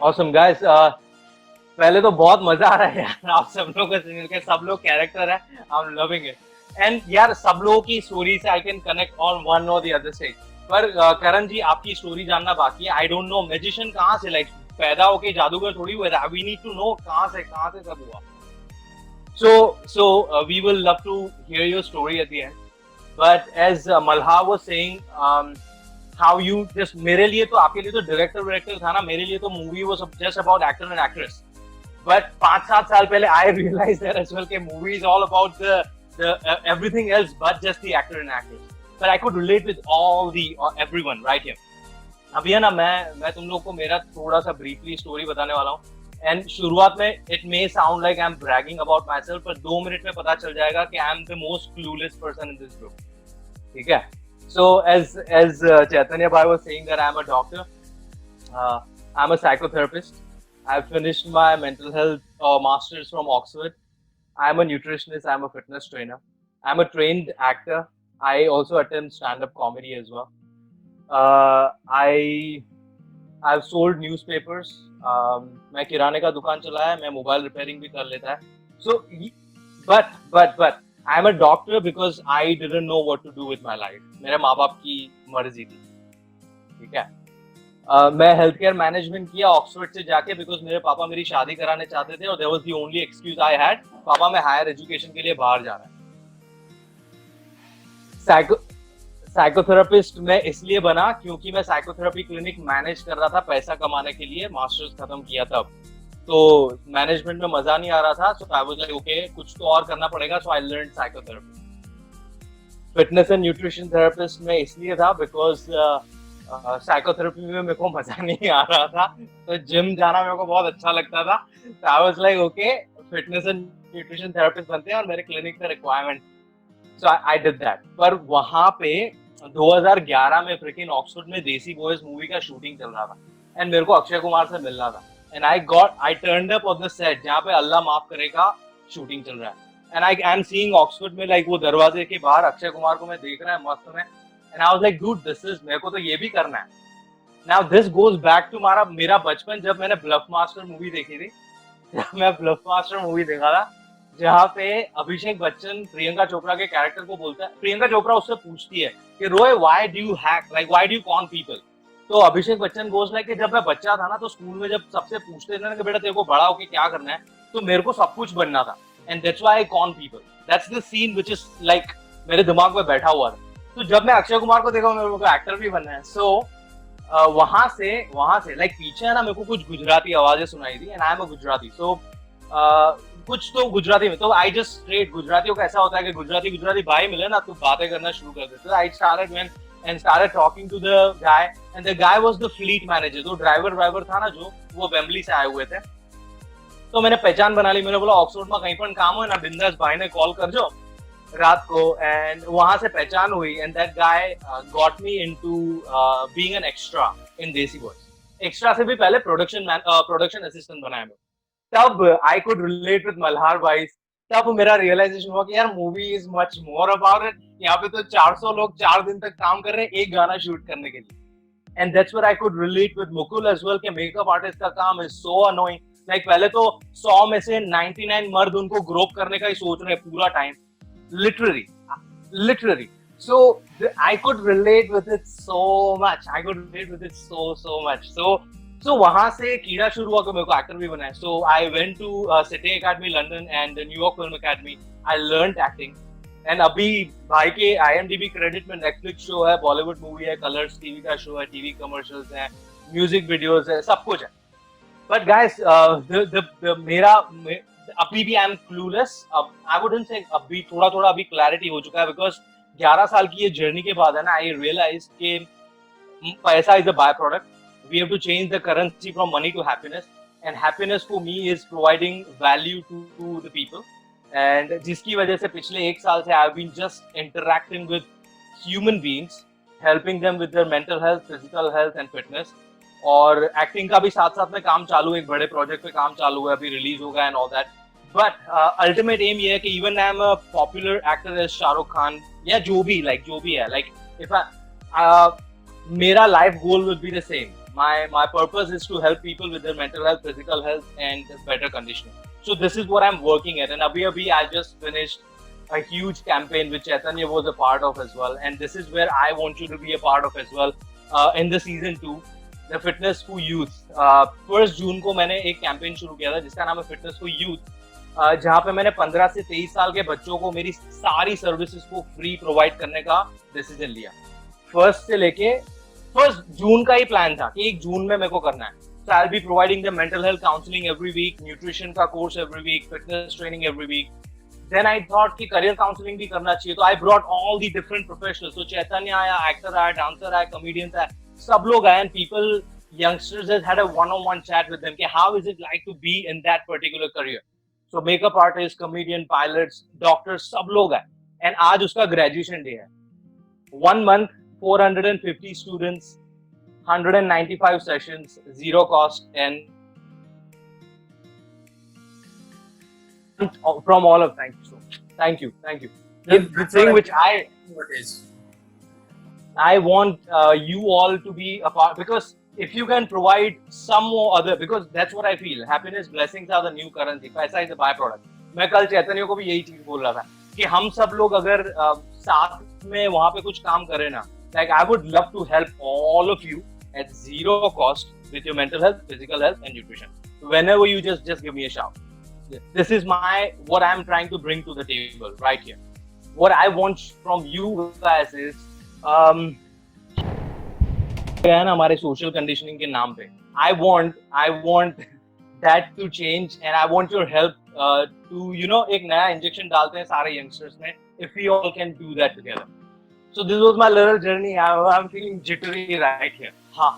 [SPEAKER 5] Awesome, guys. पहले तो बहुत मजा आ रहा है यार, आप सब लोगों से मिलकर, सब लोग कैरेक्टर है, I'm loving it. And यार सब लोगों की स्टोरी से I can connect on one or the other side. पर करण जी आपकी स्टोरी जानना बाकी है. I don't know मैजिशियन कहाँ से, like पैदा होके जादूगर थोड़ी हुआ था. We need to know कहाँ से सब हुआ. So we will love to hear your story at the end. But as Malhar was saying, how you just, मेरे लिए तो, आपके लिए तो डायरेक्टर था ना, मेरे लिए तो movie was just about actor and actress. But 5-7 साल पहले I realized that as well कि movie is all about the everything else but just the actor and actress. But I could relate with all everyone right here. अभी है ना, मैं तुम लोग को मेरा थोड़ा सा ब्रीफली स्टोरी बताने वाला हूँ. एंड शुरुआत में it may sound like I am bragging about my self, पर 2 मिनट में पता चल जाएगा कि I am the most clueless person in this group. ठीक है. So as Chaitanya Bhai was saying that I'm a doctor, I'm a psychotherapist. I've finished my mental health masters from Oxford. I'm a nutritionist. I'm a fitness trainer. I'm a trained actor. I also attempt stand-up comedy as well. I've sold newspapers. मैं किराने का दुकान चलाया, मैं mobile repairing भी कर लेता है. So, but I'm a doctor because I didn't know what to do with my life. मेरे माँ बाप की मर्जी थी. ठीक है. मैं हेल्थ केयर मैनेजमेंट किया ऑक्सफोर्ड से जाके, बिकॉज मेरे पापा मेरी शादी कराने चाहते थे और there was the only excuse I had. पापा मैं हायर एजुकेशन के लिए बाहर जा रहा है. साइकोथेरेपिस्ट मैं इसलिए बना क्योंकि मैं साइकोथेरेपी क्लिनिक मैनेज कर रहा था पैसा कमाने के लिए. मास्टर्स खत्म किया तब, तो मैनेजमेंट में मजा नहीं आ रहा था. So I was like okay, कुछ तो और करना पड़ेगा. So I learn psychotherapy. Fitness and nutrition therapist में इसलिए था बिकॉज साइकोथेरेपी में मेरे को मजा नहीं आ रहा था, तो जिम जाना मेरे को बहुत अच्छा लगता था. तो आई was like okay, fitness and nutrition therapist बनते हैं और मेरे क्लिनिक का requirement. So I did that. पर वहां पे 2011 में फ्रिकिंग ऑक्सफोर्ड में देसी बॉयज मूवी का शूटिंग चल रहा था एंड मेरे को अक्षय कुमार से मिलना था. And I turned up on the set जहाँ पे अल्लाह माफ करेगा शूटिंग चल रहा है. And I am seeing Oxford में like वो दरवाजे के बाहर अक्षय कुमार को मैं देख रहा है मस्त में. And I was like dude, this is, मेरे को तो ये भी करना है. Now this goes back to मेरा बचपन, जब मैंने ब्लफ मास्टर मूवी देखी थी. जब मैं ब्लफ मास्टर मूवी देखा था जहाँ पे अभिषेक बच्चन प्रियंका चोपड़ा के कैरेक्टर को बोलता है. प्रियंका चोपड़ा उससे पूछती है कि रोए why do you hack, like why do you con people? तो अभिषेक बच्चन गोज लाइक कि जब मैं बच्चा था ना, तो स्कूल में जब सबसे पूछते थे ना कि बेटा तेरे को बड़ा होके क्या करना है, तो मेरे को सब कुछ बनना था. And that's why I con people. That's the scene which is like मेरे दिमाग में बैठा हुआ था. तो जब मैं अक्षय कुमार को देखा, मेरे को एक्टर भी बनना है. सो वहां से लाइक पीछे है ना, मेरे को कुछ गुजराती आवाजें सुनाई दी. And I am a Gujarati, so कुछ तो गुजराती में, तो आई जस्ट स्ट्रेट, गुजरातियों का ऐसा होता है कि गुजराती भाई मिले ना तो बातें करना शुरू कर देते. I started and started talking to the guy, and the guy was the fleet manager. तो ड्राइवर था ना जो, वो वेम्बली से आए हुए थे. तो मैंने पहचान बना ली. मैंने बोला ऑक्सफोर्ड में कहीं पर काम हो ना, बिंदास भाई ने कॉल कर जो रात को. एंड वहां से पहचान हुई. And that guy got me into being an extra in Desi Boyz. Extra से भी पहले प्रोडक्शन असिस्टेंट बनाया मैं. तब आई कुड रिलेट विद मल्हार भाई. तब मेरा रियलाइजेशन हुआ कि यार movie is much more about it. यहाँ पे तो 400 लोग 4 दिन तक काम कर रहे हैं एक गाना शूट करने के लिए. And that's where I could relate with Mukul as well कि मेकअप आर्टिस्ट का काम इज सो अनोइंग. लाइक पहले तो 100 में से 99 मर्द उनको ग्रोप करने का ही सोच रहे हैं पूरा time, literally. So I could relate with it so much. So वहां से कीड़ा शुरू हुआ कि मेरे को एक्टर भी बना है. So I went to city academy London and New York film academy. I learned acting. And अभी भाई के IMDb क्रेडिट में नेटफ्लिक्स शो है, बॉलीवुड मूवी है, कलर्स टीवी का शो है, टीवी कमर्शियल्स हैं, म्यूजिक वीडियोस है, सब कुछ है. बट गाइस मेरा अभी भी आई एम क्लूलेस. अब आई वुडंट से अभी थोड़ा अभी क्लैरिटी हो चुका है, बिकॉज 11 साल की ये जर्नी के बाद है ना, आई रियलाइज कि पैसा is a by product. We have to change the currency from money to happiness, and happiness for me is providing value to the people. And जिसकी वजह से पिछले 1 साल से I've been just interacting with human beings, helping them with their mental health, physical health and fitness. और acting का भी साथ में काम चालू है, एक बड़े प्रोजेक्ट पे काम चालू है, अभी रिलीज होगा and all that. But ultimate aim ये है कि even I am a popular actor as Shahrukh Khan या जो भी है, लाइक इफ मेरा life goal will be the same. My purpose is to help people with their mental health, physical health, and better conditioning. So this is what I'm working at. And abhi I just finished a huge campaign which Chaitanya was a part of as well. And this is where I want you to be a part of as well. In the season 2, the Fitness for Youth. 1 जून को मैंने एक campaign शुरू किया था जिसका नाम है Fitness for Youth. जहाँ पे मैंने 15 से 23 साल के बच्चों को मेरी सारी सर्विसेज को फ्री प्रोवाइड करने का डिसीजन लिया. 1 जून का ही प्लान था कि 1 जून में मेरे को करना है. So I'll be providing them mental health counseling every week, nutrition का course every week, fitness training every week. Then I thought कि career counseling भी करना चाहिए. तो I brought all the different professionals. So Chaitanya आया, actor आया, dancer आया, comedians आया. सब लोग आए and people, youngsters has had a one-on-one chat with them. How is it like to be in that particular career? So makeup artists, comedian, pilots, doctors, सब लोग आए. And आज उसका graduation day है. 1 month, 450 students, 195 sessions, zero cost, and from all of thank you so much. Thank you. The thing which
[SPEAKER 1] What is?
[SPEAKER 5] I want you all to be a part, because if you can provide some more other, because that's what I feel, happiness, blessings are the new currency, पैसा is a byproduct. मैं कल चैतन्य को भी यही चीज बोल रहा था कि हम सब लोग अगर साथ में वहाँ पे कुछ काम करें ना, like I would love to help all of you at zero cost with your mental health, physical health, and nutrition. Whenever you just give me a shout. This is what I'm trying to bring to the table right here. What I want from you guys is है ना हमारे social conditioning के नाम पे I want that to change and I want your help to एक नया injection डालते हैं सारे यंगस्टर्स में if we all can do that together so this was my little journey I am feeling jittery right here हाँ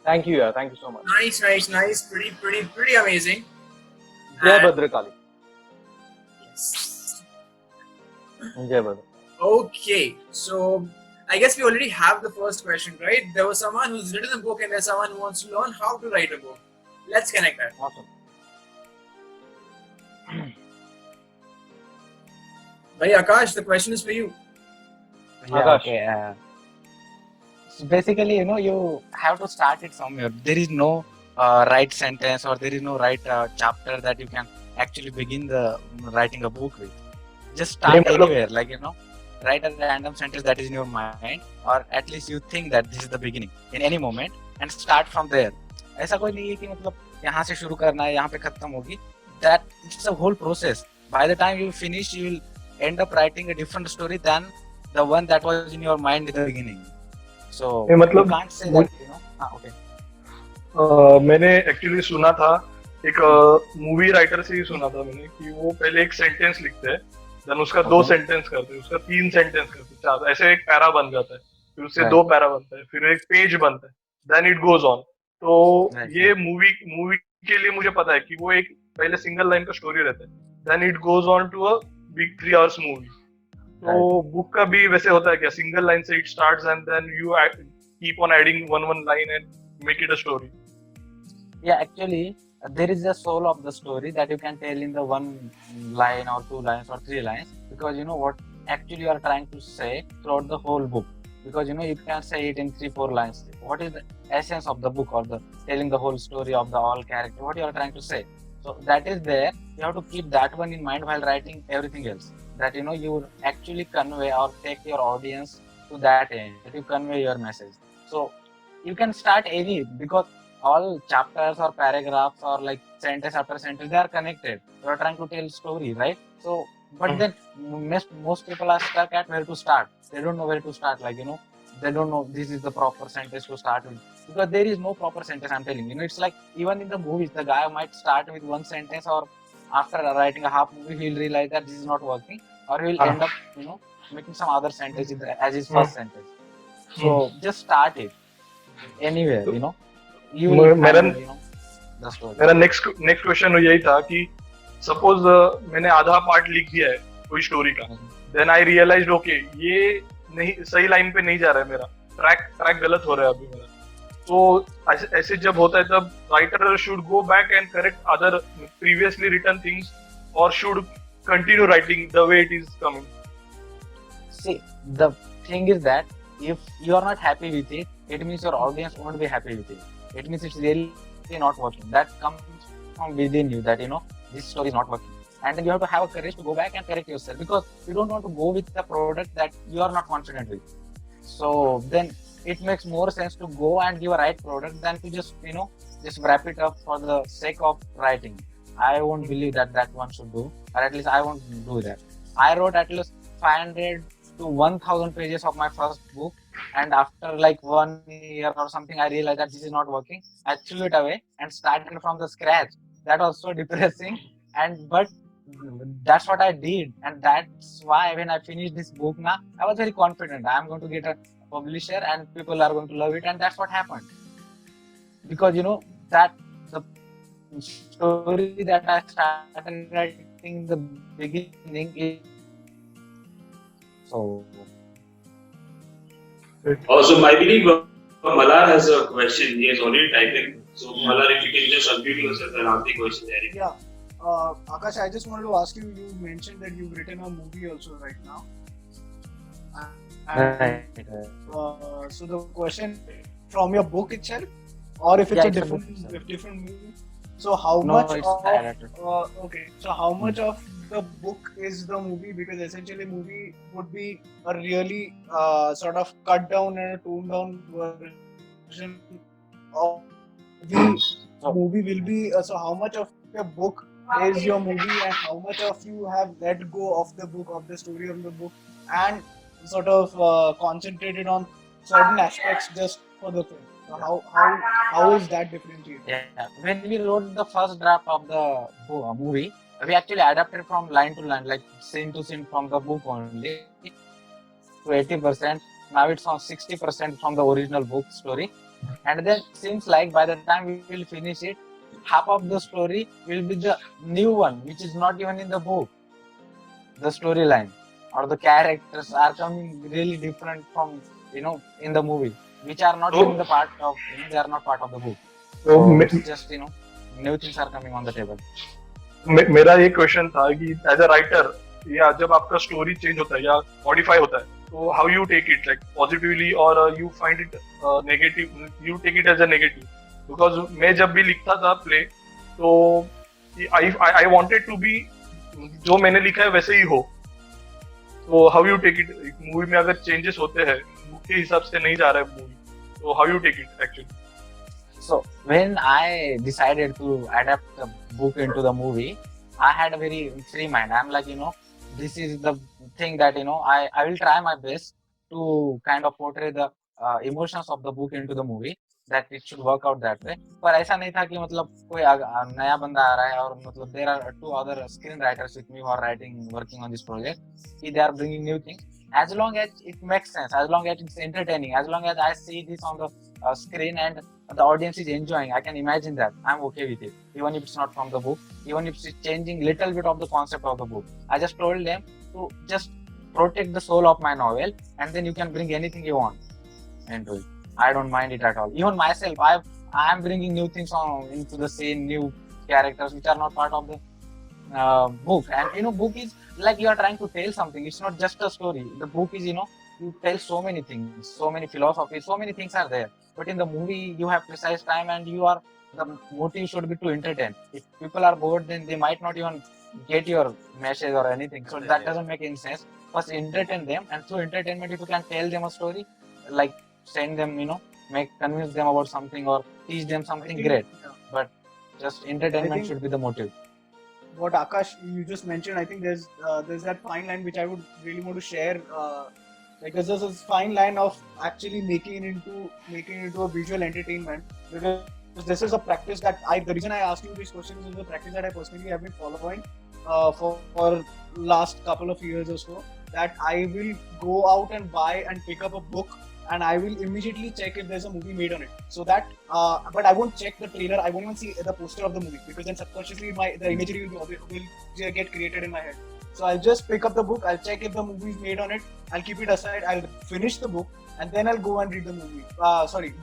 [SPEAKER 5] thank you यार thank you so much
[SPEAKER 1] Nice. Pretty amazing.
[SPEAKER 5] जय Bhadrakali
[SPEAKER 1] Yes.
[SPEAKER 5] जय भद्र
[SPEAKER 1] Okay, so I guess we already have the first question, right? There was someone who's written a book and there's someone who wants to learn how to write a book. Let's connect that.
[SPEAKER 5] awesome
[SPEAKER 1] Bhai Akash, the question is for you.
[SPEAKER 8] Yeah,
[SPEAKER 5] Akash.
[SPEAKER 8] okay. So basically, you have to start it somewhere. There is no right sentence or there is no right chapter that you can actually begin the writing a book with. Just start anywhere, write a random sentence that is in your mind, or at least you think that this is the beginning in any moment, and start from there. ऐसा कोई नहीं है कि मतलब यहाँ से शुरू करना है यहाँ पे खत्म होगी. That it's a whole process. By the time you finish, you will end up writing a different story than the one that was in your mind in the beginning. So
[SPEAKER 6] मतलब
[SPEAKER 8] you can't say that, okay.
[SPEAKER 6] मैंने actually सुना था एक movie writer से ही सुना था मैंने कि वो पहले एक सेंटेंस लिखते हैं, देन उसका 2 सेंटेंस करते हैं, उसका 3 सेंटेंस करते हैं, 4 ऐसे एक पैरा बन जाता है, फिर उससे 2 पैरा बनता है, फिर एक पेज बनता है, देन इट गोज ऑन. तो ये मूवी के लिए मुझे पता है कि वो एक पहले सिंगल लाइन का स्टोरी रहता है, then it goes on to a big 3 hours movie. तो बुक का भी वैसे होता है क्या, सिंगल लाइन से it starts and then you keep on adding one line and make it a story.
[SPEAKER 8] Yeah, actually, there is a soul of the story that you can tell in the 1 line or 2 lines or 3 lines, because you know what actually you are trying to say throughout the whole book, because you can say it in 3-4 lines. What is the essence of the book, or the telling the whole story of the all character, what you are trying to say. So that is there. You have to keep that one in mind while writing everything else, that you actually convey or take your audience to that end, that you convey your message. So you can start any, because all chapters or paragraphs or like sentence after sentence, they are connected. You are trying to tell story, right? So but then most people are stuck at where to start. They don't know where to start, they don't know this is the proper sentence to start with, because there is no proper sentence. I'm telling you, it's like even in the movies, the guy might start with 1 sentence, or after writing a half movie he'll realize that this is not working, or he'll end up making some other sentence as his first sentence. So just start it anywhere, you will find, the story.
[SPEAKER 6] मेरा next question यही था कि suppose मैंने आधा part लिख दिया है कोई स्टोरी का, देन आई रियलाइज्ड ओके ये नहीं सही लाइन पे नहीं जा रहा है, मेरा ट्रैक गलत हो रहा है अभी मेरा. तो ऐसे जब होता है तब writer should go back and correct other previously written things, और should continue writing the way it is coming.
[SPEAKER 8] See, the thing is that if you are not happy with it, it means your audience won't be happy with it. It means it's really not working. That comes from within you, that this story is not working. And then you have to have a courage to go back and correct yourself, because you don't want to go with a product that you are not confident with. So then it makes more sense to go and give a right product than to just wrap it up for the sake of writing. I won't believe that one should do, or at least I won't do that. I wrote at least 500 to 1000 pages of my first book, and after like 1 year or something, I realized that this is not working. I threw it away and started from the scratch. That was so depressing. But that's what I did, and that's why when I finished this book now, I was very confident I'm going to get a publisher and people are going to love it, and that's what happened. Because that the story that I started writing in the beginning is so.
[SPEAKER 3] Also, I believe Malar has a question. He has already typed in. So, Malar, if you can just unmute yourself and ask the question, Eric.
[SPEAKER 4] Yeah. Akash, I just wanted to ask you. You mentioned that you've written a movie also right now. And, so the question from your book itself, or if it's a different movie. So how much of okay? So how much of the book is the movie? Because essentially, movie would be a really sort of cut down and a toned down version of the movie will be. So how much of the book is your movie, and how much of you have let go of the book, of the story of the book, and sort of concentrated on certain aspects just for the film. So how is that differentiated?
[SPEAKER 8] Yeah, when we wrote the first draft of the movie, we actually adapted from line to line, like scene to scene from the book only to 80%. Now it's on 60% from the original book story, and then seems like by the time we will finish it, half of the story will be the new one, which is not even in the book. The storyline or the characters are coming really different from in the movie, which are not even the part of they are not part of the book. So it's just new things are coming on the table.
[SPEAKER 6] मेरा ये question था कि as a writer या जब आपका story change होता है या मॉडिफाई होता है तो how you take it like positively और you find it negative, you take it as a negative? Because मैं जब भी लिखता था प्ले तो आई वांटेड टू बी जो मैंने लिखा है वैसे ही हो. तो how you take it? Movie में अगर चेंजेस होते हैं बुक के हिसाब से नहीं जा रहा है मूवी, तो how you take it actually?
[SPEAKER 8] So when I decided to adapt the book into the movie, I had a very free mind. I'm like, this is the thing that I will try my best to kind of portray the emotions of the book into the movie, that it should work out that way. पर ऐसा नहीं था कि मतलब कोई नया बंदा आ रहा है और मतलब there are 2 other screen writers with me who are working on this project. They are bringing new things. As long as it makes sense, as long as it's entertaining, as long as I see this on the screen and the audience is enjoying, I can imagine that. I'm okay with it. Even if it's not from the book, even if it's changing little bit of the concept of the book. I just told them to just protect the soul of my novel, and then you can bring anything you want into it. I don't mind it at all. Even myself, I am bringing new things into the scene, new characters which are not part of the book. And book is like you are trying to tell something. It's not just a story. The book is you tell so many things, so many philosophies, so many things are there. But in the movie, you have precise time, and the motive should be to entertain. If people are bored, then they might not even get your message or anything. So that doesn't make any sense. First, entertain them, and through entertainment, if you can tell them a story, like send them, convince them about something or teach them something great. But just entertainment should be the motive.
[SPEAKER 4] What Akash you just mentioned, I think there's that fine line which I would really want to share. Because there's this fine line of actually making it into a visual entertainment. Because this is a practice that the reason I asked you these questions is a practice that I personally have been following for last couple of years or so. That I will go out and buy and pick up a book, and I will immediately check if there's a movie made on it. So that, but I won't check the trailer. I won't even see the poster of the movie, because then subconsciously the imagery will get created in my head. So I'll just pick up the book, I'll check if the movie is made on it, I'll keep it aside, I'll finish the book, and then I'll go and read the movie.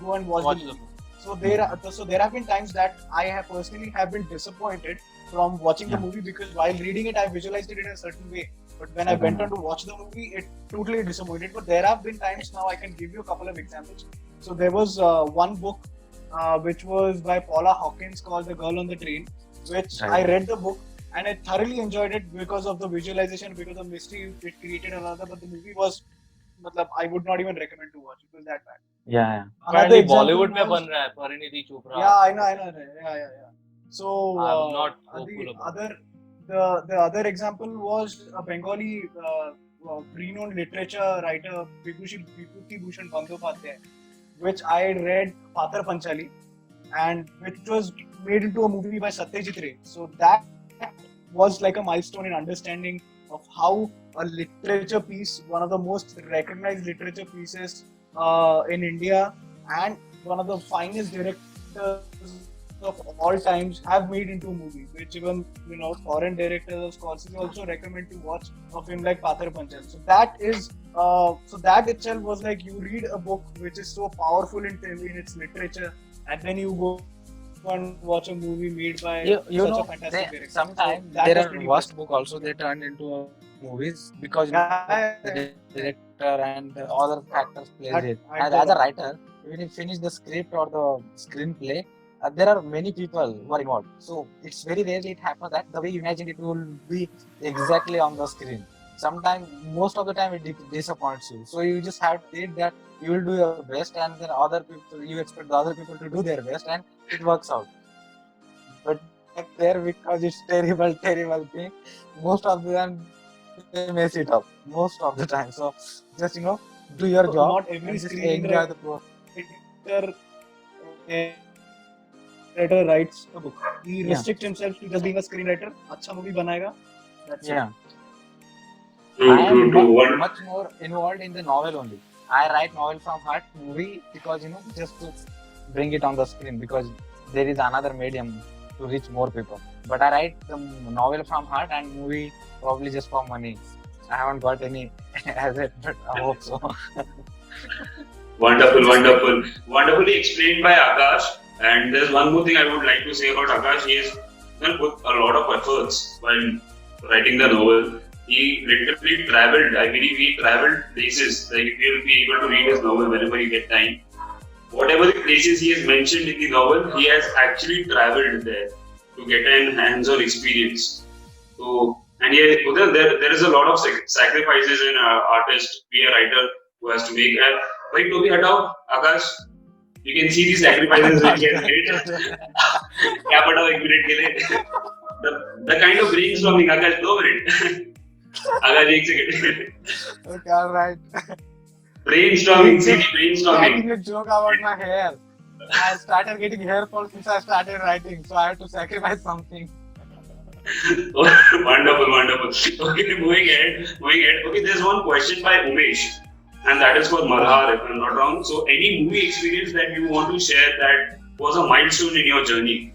[SPEAKER 4] Go and watch the movie. So there have been times that I have personally been disappointed from watching the movie, because while reading it, I visualized it in a certain way. But when I went on to watch the movie, it totally disappointed. But there have been times, now I can give you a couple of examples. So there was one book which was by Paula Hawkins called The Girl on the Train, which I read the book. And I thoroughly enjoyed it because of the visualization, because of the mystery it created and all that. But the movie was, I would not even recommend to watch. It was that bad.
[SPEAKER 5] Yeah. Apparently Bollywood में बन रहा है Parineeti Chopra.
[SPEAKER 4] Yeah, I know. Yeah. So
[SPEAKER 5] I'm not hopeful about
[SPEAKER 4] the other example was a Bengali renowned literature writer Vibhuti Bhushan Bandyopadhyay, which I read Patar Panchali, and which was made into a movie by Satyajit Ray. So that was like a milestone in understanding of how a literature piece, one of the most recognized literature pieces in India, and one of the finest directors of all times have made into a movie, which even foreign directors or scholars also recommend to watch a film like Pathar Panchal. So that is so that itself was like, you read a book which is so powerful in its literature, and then you go and watch a movie made by
[SPEAKER 8] You
[SPEAKER 4] such
[SPEAKER 8] know,
[SPEAKER 4] a fantastic director.
[SPEAKER 8] sometimes
[SPEAKER 4] that
[SPEAKER 8] there
[SPEAKER 4] was
[SPEAKER 8] are
[SPEAKER 4] pretty
[SPEAKER 8] worst book also they turned into movies because
[SPEAKER 4] Yeah,
[SPEAKER 8] the director and other factors plays
[SPEAKER 4] That-
[SPEAKER 8] it.
[SPEAKER 4] I
[SPEAKER 8] And
[SPEAKER 4] tell
[SPEAKER 8] as a
[SPEAKER 4] you.
[SPEAKER 8] writer, when you finish the script or the screenplay, there are many people who are involved. So it's very rarely it happens that the way you imagine it will be exactly on the screen. Sometimes, most of the time, it disappoints you. So you just have to take that you will do your best, and then other people, you expect the other people to do their best, and it works out. But there, because it's terrible thing, most of the time they mess it up. Most of the time. So just do your
[SPEAKER 4] So
[SPEAKER 8] job
[SPEAKER 4] not every
[SPEAKER 8] and just
[SPEAKER 4] screenwriter
[SPEAKER 8] enjoy the process.
[SPEAKER 4] writer writes a book. He
[SPEAKER 8] Yeah.
[SPEAKER 4] restricts himself to just being a screenwriter. अच्छा movie बनाएगा. That's
[SPEAKER 8] Yeah.
[SPEAKER 3] True,
[SPEAKER 8] I
[SPEAKER 3] true,
[SPEAKER 8] am
[SPEAKER 3] true. One,
[SPEAKER 8] much more involved in the novel only. I write novel from heart, movie because just to bring it on the screen because there is another medium to reach more people. But I write the novel from heart and movie probably just for money. I haven't got any as it, but I hope so.
[SPEAKER 3] wonderful, wonderful. Wonderfully explained by Akash. And there's one more thing I would like to say about Akash. He has put a lot of efforts while writing the novel. He literally traveled. I believe he traveled places. Like you'll be able to read his novel whenever you get time. Whatever the places he has mentioned in the novel, he has actually traveled there to get an hands-on experience. So, and there is a lot of sacrifices in an artist, be a writer who has to make. Wait, Toby, hatao, Akash. You can see the sacrifices which he has made. क्या पढ़ा एक minute के लिए? The kind of brainstorming, Akash, 2 minutes. Akash, 1 second.
[SPEAKER 8] Okay, all right.
[SPEAKER 3] Brainstorming, see the brainstorming.
[SPEAKER 8] Making a joke about my hair. I started getting hair fall since I started writing, so I had to sacrifice something.
[SPEAKER 3] Wonderful, wonderful. Okay, moving ahead. Okay, there's one question by Umesh, and that is for Malhar, if I'm not wrong. So, any movie experience that you want to share that was a milestone in your journey?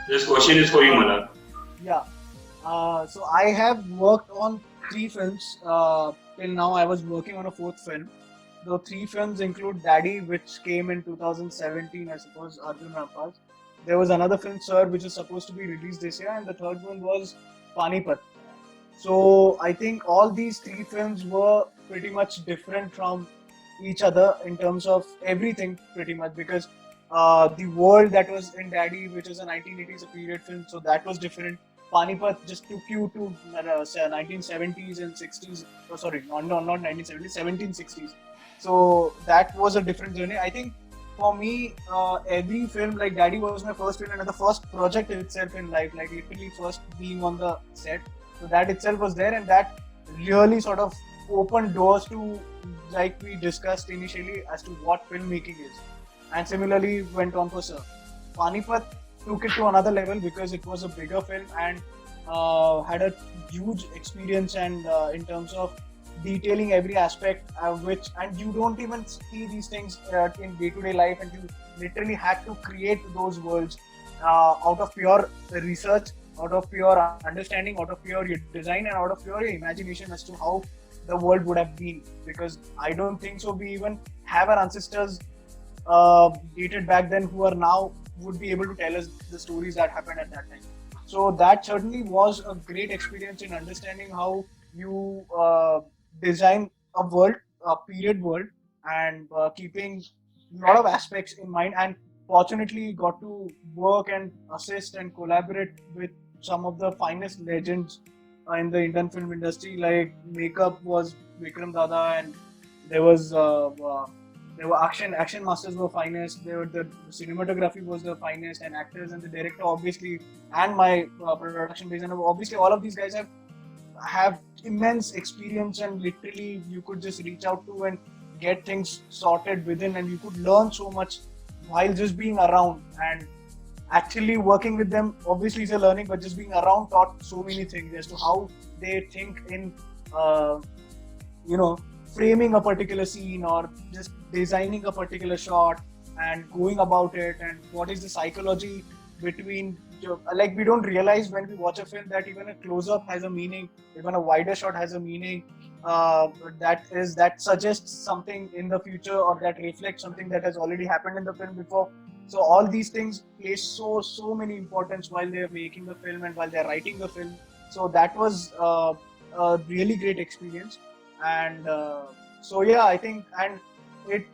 [SPEAKER 3] This question is for you, Malhar.
[SPEAKER 4] Yeah. So I have worked on 3 films. Till now, I was working on a 4th film. The 3 films include Daddy, which came in 2017, I suppose, Arjun Rampal. There was another film, Sir, which is supposed to be released this year, and the third one was Panipat. So I think all these 3 films were pretty much different from each other in terms of everything, pretty much, because the world that was in Daddy, which is a 1980s period film, so that was different. Panipat just took you to 1970s and 60s. Oh, sorry, not 1970s, 1760s. So that was a different journey. I think for me, every film like Daddy was my first film and the first project itself in life, like literally first being on the set. So that itself was there, and that really sort of opened doors to, like we discussed initially, as to what filmmaking is. And similarly went on for Sir. Panipat took it to another level because it was a bigger film and had a huge experience and in terms of detailing every aspect and you don't even see these things in day-to-day life, and you literally had to create those worlds out of pure research, out of pure understanding, out of pure design, and out of pure imagination as to how the world would have been, because I don't think so we even have our ancestors dated back then who are now would be able to tell us the stories that happened at that time. So that certainly was a great experience in understanding how you design a world, a period world, and keeping a lot of aspects in mind. And fortunately got to work and assist and collaborate with some of the finest legends in the Indian film industry. Like makeup was Vikram Dada, and there were action masters were finest. The cinematography was the finest, and actors and the director obviously, and my production designer. Obviously, all of these guys have immense experience, and literally you could just reach out to and get things sorted within, and you could learn so much while just being around. And actually working with them obviously is a learning, but just being around taught so many things as to how they think in framing a particular scene or just designing a particular shot and going about it, and what is the psychology between, like, we don't realize when we watch a film that even a close-up has a meaning, even a wider shot has a meaning, that suggests something in the future or that reflects something that has already happened in the film before. So all these things play so many importance while they're making the film and while they're writing the film. So that was a really great experience. And so yeah, I think, and it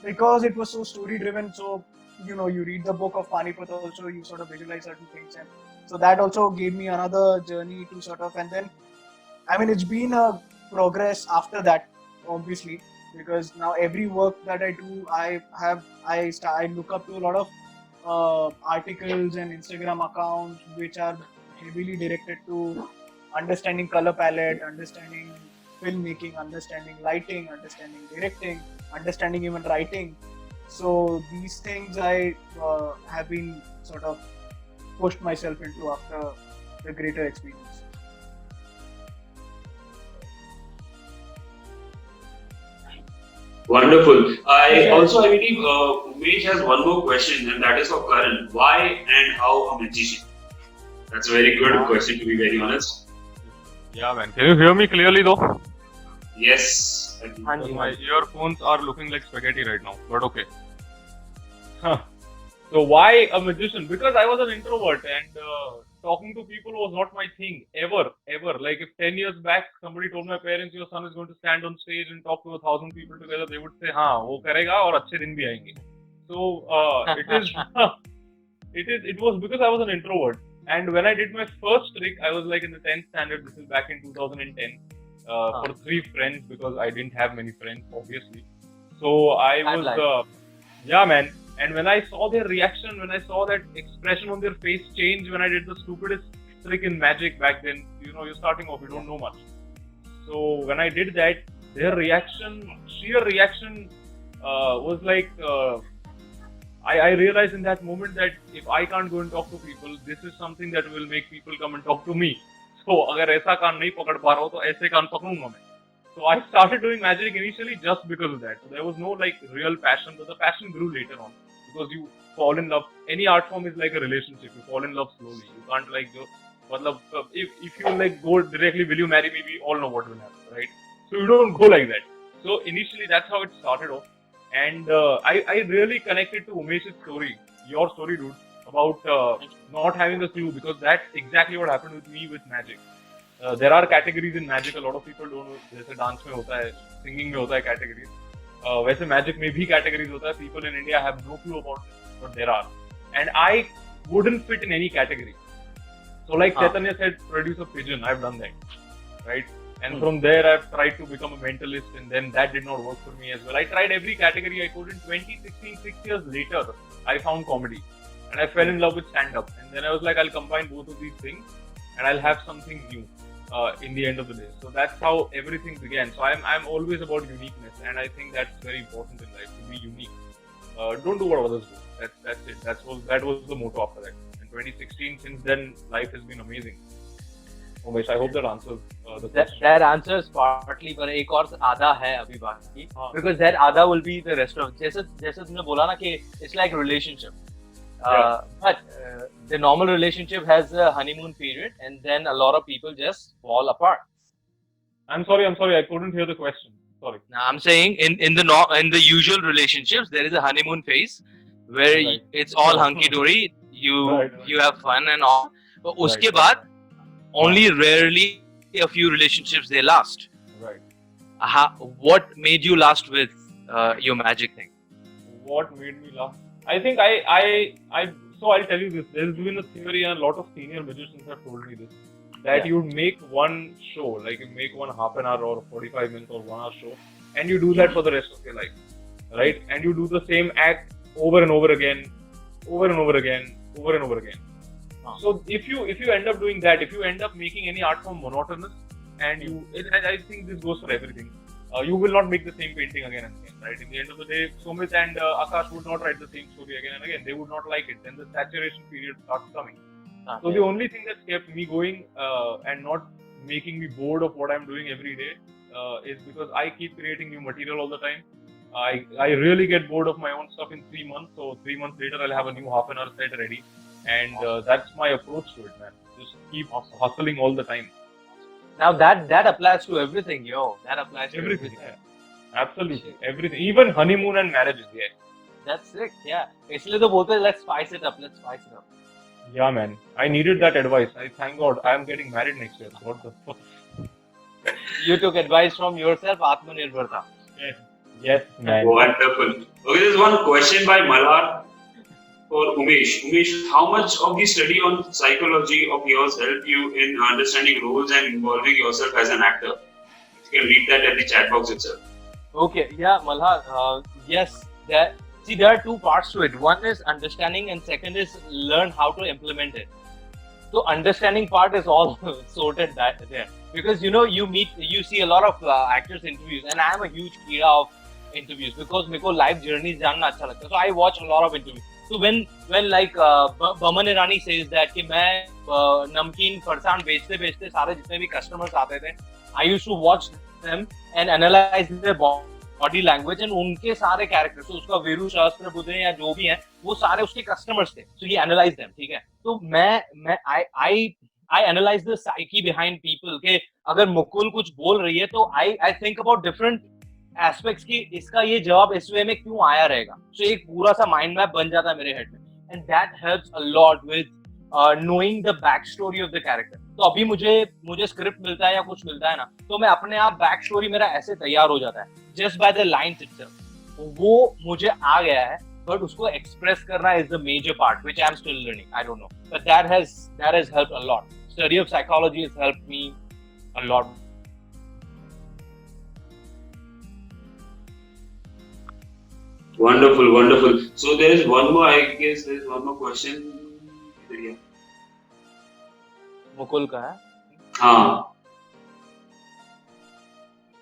[SPEAKER 4] because it was so story driven, so you read the book of Panipat also, you sort of visualize certain things, and so that also gave me another journey to sort of, and then I mean, it's been a progress after that, obviously, because now every work that I do, I look up to a lot of articles and Instagram accounts which are heavily directed to understanding color palette, understanding filmmaking, understanding lighting, understanding directing, understanding even writing. So these things I have been sort of pushed myself into after the greater experience.
[SPEAKER 3] Wonderful. I believe Umesh has one more question, and that is for Karan. Why and how a magician? That's a very good question, to be very honest.
[SPEAKER 6] Yeah, man. Can you hear me clearly though?
[SPEAKER 3] Yes.
[SPEAKER 6] My earphones are looking like spaghetti right now, but okay. So why a magician? Because I was an introvert and talking to people was not my thing ever. Like if 10 years back somebody told my parents your son is going to stand on stage and talk to 1,000 people together, they would say, "हाँ, वो करेगा और अच्छे दिन भी आएंगे." So it was because I was an introvert. And when I did my first trick, I was like in the 10th standard. This is back in 2010. For 3 friends, because I didn't have many friends, obviously. So I was, yeah, man. And when I saw their reaction, when I saw that expression on their face change when I did the stupidest trick in magic back then, you're starting off, you don't know much. So when I did that, their reaction, sheer reaction, was like, I realized in that moment that if I can't go and talk to people, this is something that will make people come and talk to me. So अगर ऐसा कान नहीं पकड़ पा रहा हो तो ऐसे कान पकड़ूंगा मैं. So I started doing magic initially just because of that. So there was no like real passion, but the passion grew later on because you fall in love. Any art form is like a relationship. You fall in love slowly. You can't like go. If you like go directly, will you marry me? We all know what will happen, right? So you don't go like that. So initially that's how it started off, and I really connected to Umesh's story, your story, dude, about not having a clue, because that's exactly what happened with me with magic. There are categories in magic. A lot of people don't know. जैसे dance में होता है, singing में होता है categories. वैसे magic में भी categories होता है. People in India have no clue about it, but there are. And I wouldn't fit in any category. So like Chaitanya said, produce a pigeon. I've done that, right? And from there, I've tried to become a mentalist, and then that did not work for me as well. I tried every category I could. In 2016, 6 years later, I found comedy, and I fell in love with stand-up. And then I was like, I'll combine both of these things, and I'll have something new in the end of the day. So that's how everything began. So I'm always about uniqueness, and I think that's very important in life, to be unique. Don't do what others do. That's it. That was the motto after that. In 2016, since then, life has been amazing. Umesh, I hope that answers the question.
[SPEAKER 5] That answers partly, पर एक और आधा है अभी बाकी. Because that आधा will be the rest of. जैसे तुमने बोला ना कि it's like relationship. But the normal relationship has a honeymoon period, and then a lot of people just fall apart.
[SPEAKER 6] I'm sorry, I couldn't hear the question. Sorry.
[SPEAKER 5] Now, I'm saying in the usual relationships there is a honeymoon phase where it's all hunky dory. You have fun and all. But उसके बाद only rarely a few relationships they last.
[SPEAKER 6] Right.
[SPEAKER 5] What made you last with your magic thing?
[SPEAKER 6] What made me last? I think so I'll tell you this. There's been a theory, and a lot of senior magicians have told me this, that you make one show, like you make one half an hour or 45 minutes or 1 hour show, and you do that for the rest of your life, right? And you do the same act over and over again, over and over again, over and over again. So if you end up doing that, if you end up making any art form monotonous, and I think this goes for everything. you will not make the same painting again and again, right? In the end of the day, Sumit and Akash would not write the same story again and again. They would not like it. Then the saturation period starts coming. So the only thing that's kept me going and not making me bored of what I'm doing every day is because I keep creating new material all the time. I really get bored of my own stuff in 3 months. So 3 months later, I'll have a new half-an-hour set ready. And that's my approach to it, man. Just keep hustling all the time.
[SPEAKER 5] Now that applies to everything, yo. That applies to everything.
[SPEAKER 6] Yeah. Absolutely. Everything. Even honeymoon and marriages, yeah.
[SPEAKER 5] That's sick, yeah. इसलिए तो बोलते हैं, let's spice it up.
[SPEAKER 6] Yeah, man. I needed that advice. I thank God I am getting married next year. What the fuck?
[SPEAKER 5] You took advice from yourself, Atmanirbharta.
[SPEAKER 6] Yes, man.
[SPEAKER 3] Wonderful. Okay, there's one question by Malar for Umesh. Umesh, how much of the study on psychology of yours helped you in understanding roles and involving yourself as an actor? You can read that at the chat box itself.
[SPEAKER 5] Okay, yeah, Malhar. Yes, there are two parts to it. One is understanding, and second is learn how to implement it. So understanding part is all sorted there, because you see a lot of actors interviews, and I am a huge कीड़ा of interviews because मेरे को life journeys जानना अच्छा लगता है. So I watch a lot of interviews. So when like Baman Irani says that कि मैं नमकीन फरसान बेचते सारे जितने भी customers आते थे, I used to watch them and analyze their body language and उनके सारे characters. So उसका वीरू शास्त्र बुद्धे या जो भी हैं वो सारे उसके customers थे. So he analyzed them, ठीक है. तो I analyze the psyche behind people के अगर मुकुल कुछ बोल रही है तो I think about different aspects की इसका ये जवाब इस वे में क्यों आया रहेगा. So एक पूरा सा mind map बन जाता है मेरे head में, and that helps a lot with knowing the backstory of the character. तो अभी मुझे script मिलता है या कुछ मिलता है ना, तो मैं अपने आप backstory मेरा ऐसे तैयार हो जाता है just by the lines itself. वो मुझे आ गया है, but उसको express करना is the major part which I'm still learning. I don't know, but that has helped a lot. Study of psychology has helped me a lot.
[SPEAKER 3] Wonderful, wonderful. So there is one more, I guess there is one more question.
[SPEAKER 5] Mukul का है.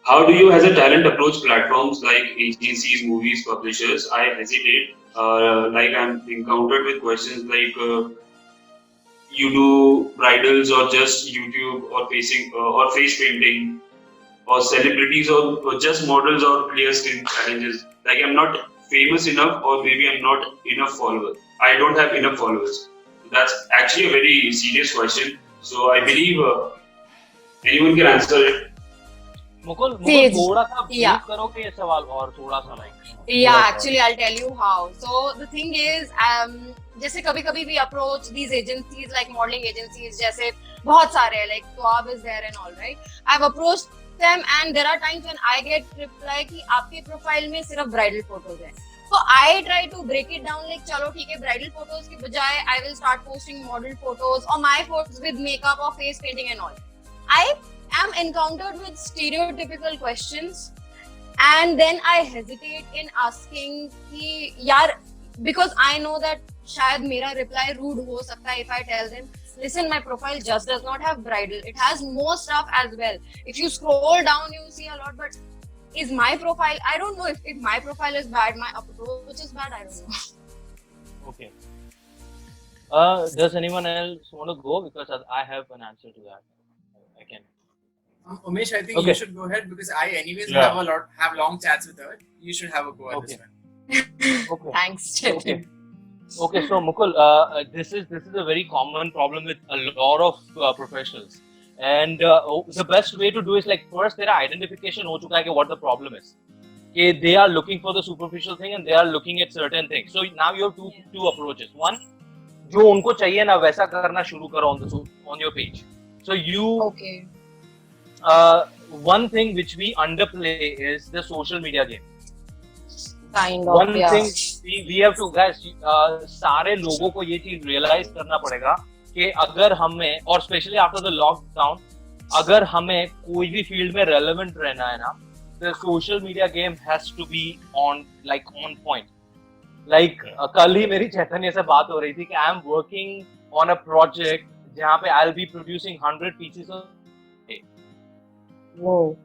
[SPEAKER 3] How do you as a talent approach platforms like agencies, movies, publishers? I hesitate. Like I'm encountered with questions like you do bridals or just YouTube or face painting or celebrities or just models or clear skin challenges. Like I'm not famous enough or maybe I'm not enough followers. I don't have enough followers. That's actually a very serious question. So I believe anyone can answer it.
[SPEAKER 5] Mukul थोड़ा सा brief करो कि ये सवाल और थोड़ा सा like.
[SPEAKER 7] Yeah, actually I'll tell you how. So the thing is, जैसे कभी-कभी we approach these agencies like modeling agencies, जैसे बहुत सारे हैं, like Twab is there and all, right? I've approached them and there are times when I get reply कि आपके profile में सिर्फ bridal photos हैं. So I try to break it down like चलो ठीक है, bridal photos की बजाय I will start posting model photos or my photos with makeup or face painting and all. I am encountered with stereotypical questions and then I hesitate in asking कि यार, because I know that शायद मेरा reply rude हो सकता है if I tell them, listen, my profile just does not have bridal, it has more stuff as well. If you scroll down you see a lot, but is my profile, I don't know if my profile is bad, my approach is bad, I don't know.
[SPEAKER 5] Okay. Does anyone else want to go? Because I have an answer to that. I can.
[SPEAKER 1] Umesh, I think
[SPEAKER 5] Okay.
[SPEAKER 1] you should go ahead because I anyways have long chats with her. You should have a go at this one.
[SPEAKER 5] Okay.
[SPEAKER 7] Thanks, Chetan.
[SPEAKER 5] Okay, so Mukul, this is a very common problem with a lot of professionals, and the best way to do is like first their identification हो चुका है कि what the problem is. Okay, they are looking for the superficial thing and they are looking at certain things. So now you have two approaches. One, जो उनको चाहिए ना वैसा करना शुरू करो on your page. So you
[SPEAKER 7] Okay.
[SPEAKER 5] One thing which we underplay is the social media game.
[SPEAKER 7] Kind of,
[SPEAKER 5] One
[SPEAKER 7] yeah.
[SPEAKER 5] thing we have to guys सारे लोगों को ये चीज realize करना पड़ेगा कि अगर हमें और especially after the lockdown अगर हमें कोई भी field में relevant रहना है ना, the social media game has to be on point. Like कल ही मेरी चैतन्य से बात हो रही थी कि I am working on a project जहाँ पे I'll be producing 100 pieces of.
[SPEAKER 7] Whoa.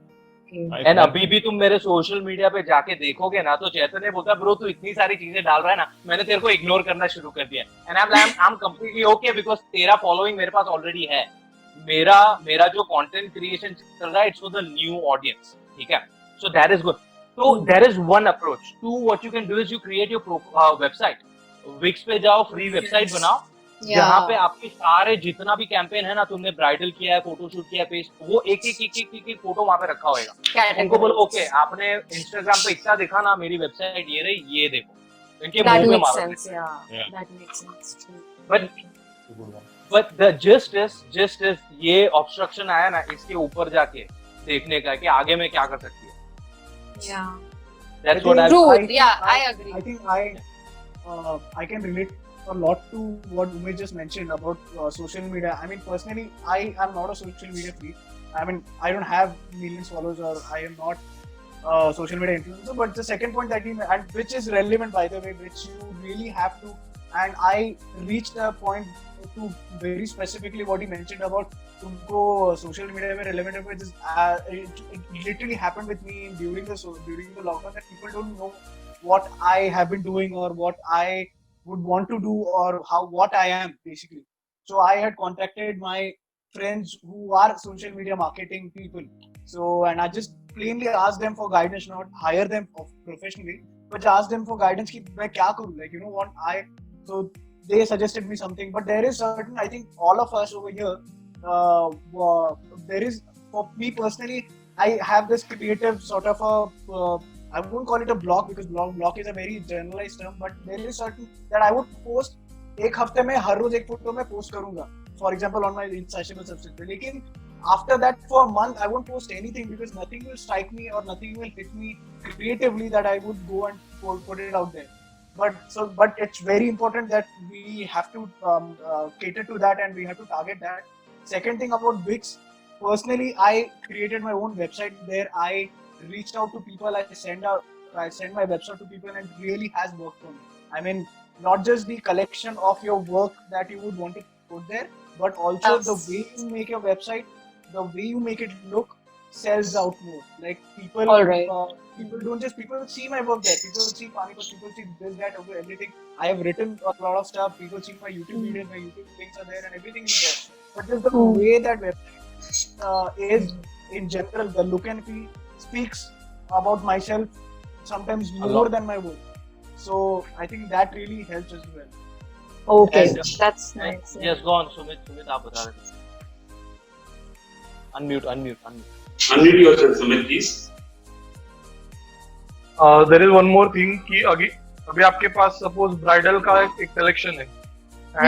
[SPEAKER 7] Okay.
[SPEAKER 5] And अभी भी तुम मेरे सोशल मीडिया पे जाके देखोगे ना, तो चैतन्य बोलता है ब्रो तू इतनी सारी चीजें डाल रहा है ना, मैंने तेरे को इग्नोर करना शुरू कर दिया। And I am completely okay because तेरा फॉलोइंग मेरे पास ऑलरेडी है। मेरा मेरा जो कंटेंट क्रिएशन चल रहा है it's for the new audience, ठीक है? So that is good. तो there is one approach to what you can do is you create your website. Wix पे जाओ, फ्री वेबसाइट बनाओ, जहाँ पे आपके सारे जितना भी कैंपेन है ना, तुमने ब्राइडल किया है, फोटोशूट किया है, पेज, वो एक फोटो वहां पे रखा होगा। उनको बोलो ओके आपने इंस्टाग्राम पे इतना देखा ना, मेरी वेबसाइट ये रही, ये देखो। इनके
[SPEAKER 7] That
[SPEAKER 5] मुंह पे
[SPEAKER 7] makes
[SPEAKER 5] मारो।
[SPEAKER 7] sense. Yeah.
[SPEAKER 5] Yeah.
[SPEAKER 7] That makes sense. True.
[SPEAKER 5] But the just is ये ऑब्स्ट्रक्शन आया ना, इसके ऊपर जाके देखने का कि आगे में क्या कर सकती है।
[SPEAKER 7] Yeah.
[SPEAKER 5] That's what
[SPEAKER 7] True.
[SPEAKER 4] I think
[SPEAKER 7] Yeah, I agree.
[SPEAKER 4] I think I can relate a lot to what Umesh just mentioned about social media. I mean, personally, I am not a social media freak. I mean, I don't have millions followers, or I am not social media influencer. But the second point that he made, and which is relevant by the way, which you really have to, and I reached a point to very specifically what he mentioned about तुमको social media में relevant है, which is it literally happened with me during the lockdown, that people don't know what I have been doing or what I would want to do or what I am basically. So I had contacted my friends who are social media marketing people. So, and I just plainly asked them for guidance, not hire them professionally, but ask them for guidance कि मैं क्या करूँ, like you know what so they suggested me something. But there is certain, I think all of us over here, there is, for me personally, I have this creative sort of a I won't call it a block because block is a very generalized term, but there is certain that I would post एक हफ्ते में हर रोज एक photo में post करूंगा, for example on my Instagram subscription. लेकिन after that for a month I won't post anything because nothing will strike me or nothing will hit me creatively that I would go and put it out there. But it's very important that we have to cater to that and we have to target that. Second thing about Wix, personally I created my own website there. I reached out to people, I send my website to people, and it really has worked for me. I mean, not just the collection of your work that you would want to put there, but also the way you make your website, the way you make it look sells out more. Like people,
[SPEAKER 7] All right.
[SPEAKER 4] People see my work there. People see Panipat, people see this, that, everything. I have written a lot of stuff. People see my YouTube videos, my YouTube links are there, and everything is there. But just the way that website is in general, the look and feel speaks about myself sometimes more than my work. So I think that really helps as well.
[SPEAKER 7] Okay,
[SPEAKER 5] And-
[SPEAKER 7] that's nice.
[SPEAKER 5] Yes, go on, Sumit आप बता रहे थे। Unmute.
[SPEAKER 3] Unmute yourself, Sumit, please.
[SPEAKER 6] There is one more thing कि अभी आपके पास suppose bridal का एक collection है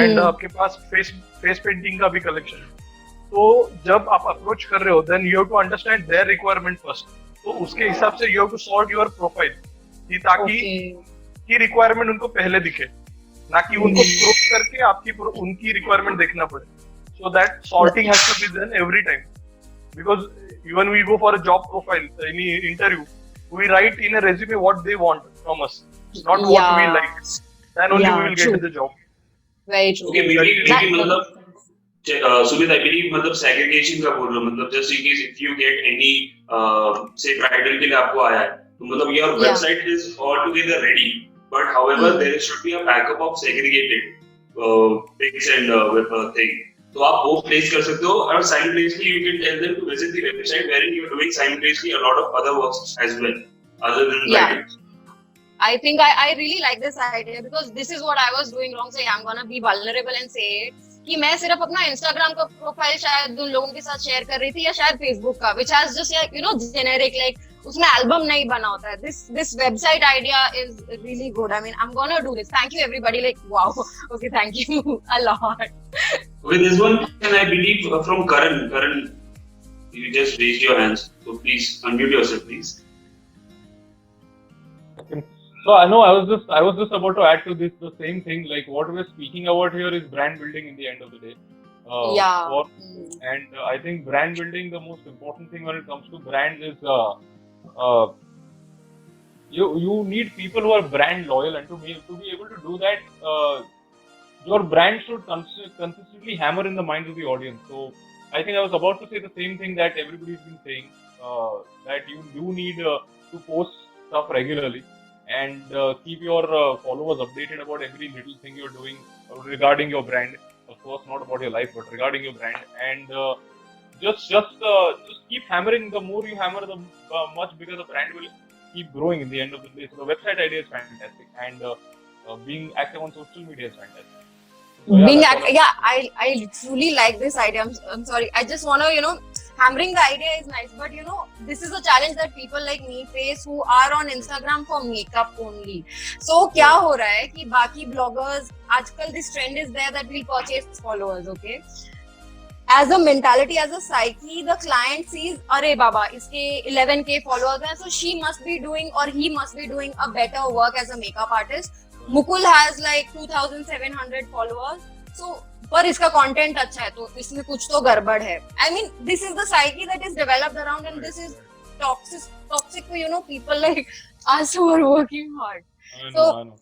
[SPEAKER 6] एंड आपके पास फेस पेंटिंग का भी कलेक्शन है, तो जब आप अप्रोच कर रहे हो then you have to understand their requirement first. तो उसके हिसाब से you have to sort your profile कि ताकि की रिक्वायरमेंट उनको पहले दिखे, ना कि उनको प्रूफ करके उनकी रिक्वायरमेंट देखना पड़े। So that sorting has to be done every time because even we go for a job profile in interview, we write in a resume what they want from us, not what we like. Then only we will get the job.
[SPEAKER 7] Very true.
[SPEAKER 3] Okay, maybe
[SPEAKER 7] That
[SPEAKER 3] मतलब Sumit, I believe मतलब segregation का बोल रहा हूँ, मतलब just in case if you get any say bridal के लिए आपको आया है, तो मतलब your website is altogether ready, but however there should be a backup of segregated pics and thing. तो आप वो place कर सकते हो और simultaneously you can tell them to visit the website wherein you are doing simultaneously a lot of other works as well other than bridal.
[SPEAKER 7] I think I really like this idea because this is what I was doing wrong. So I'm gonna be vulnerable and say it कि मैं सिर्फ अपना Instagram का profile शायद उन लोगों के साथ शेयर कर रही थी या शायद Facebook का, which has just like you know generic, like उसमें एल्बम नहीं बना होता है. This website idea is really good. I mean, I'm gonna do this. Thank you everybody. Like wow. Okay, thank you a lot.
[SPEAKER 3] Okay, there's one question I believe from Karan. Karan, you just raised your hands, so please unmute yourself, please.
[SPEAKER 9] So I know I was just about to add to this the same thing. Like what we're speaking about here is brand building in the end of the day. And I think brand building, the most important thing when it comes to brands is you need people who are brand loyal, and to be able to do that, your brand should consistently hammer in the minds of the audience. So I think I was about to say the same thing that everybody's been saying. that you do need to post stuff regularly and keep your followers updated about every little thing you're doing regarding your brand. Of course, not about your life, but regarding your brand. And just keep hammering. The more you hammer, the much bigger the brand will keep growing in the end of the day. So the website idea is fantastic, and being active on social media is fantastic. So,
[SPEAKER 7] I truly like this idea. I'm sorry. I just want to, hammering the idea is nice, but this is a challenge that people like me face who are on Instagram for makeup only. So, क्या हो रहा है कि बाकी bloggers आजकल this trend is there that will purchase followers, okay? As a mentality, as a psyche, the client sees, अरे बाबा, इसके 11K followers हैं, so she must be doing or he must be doing a better work as a makeup artist. Mukul has like 2,700 followers, so पर इसका content अच्छा है, तो इसमें कुछ तो गड़बड़ है. I mean, this is the psyche that is developed around, and this is toxic for people like us who are working hard.
[SPEAKER 9] I know.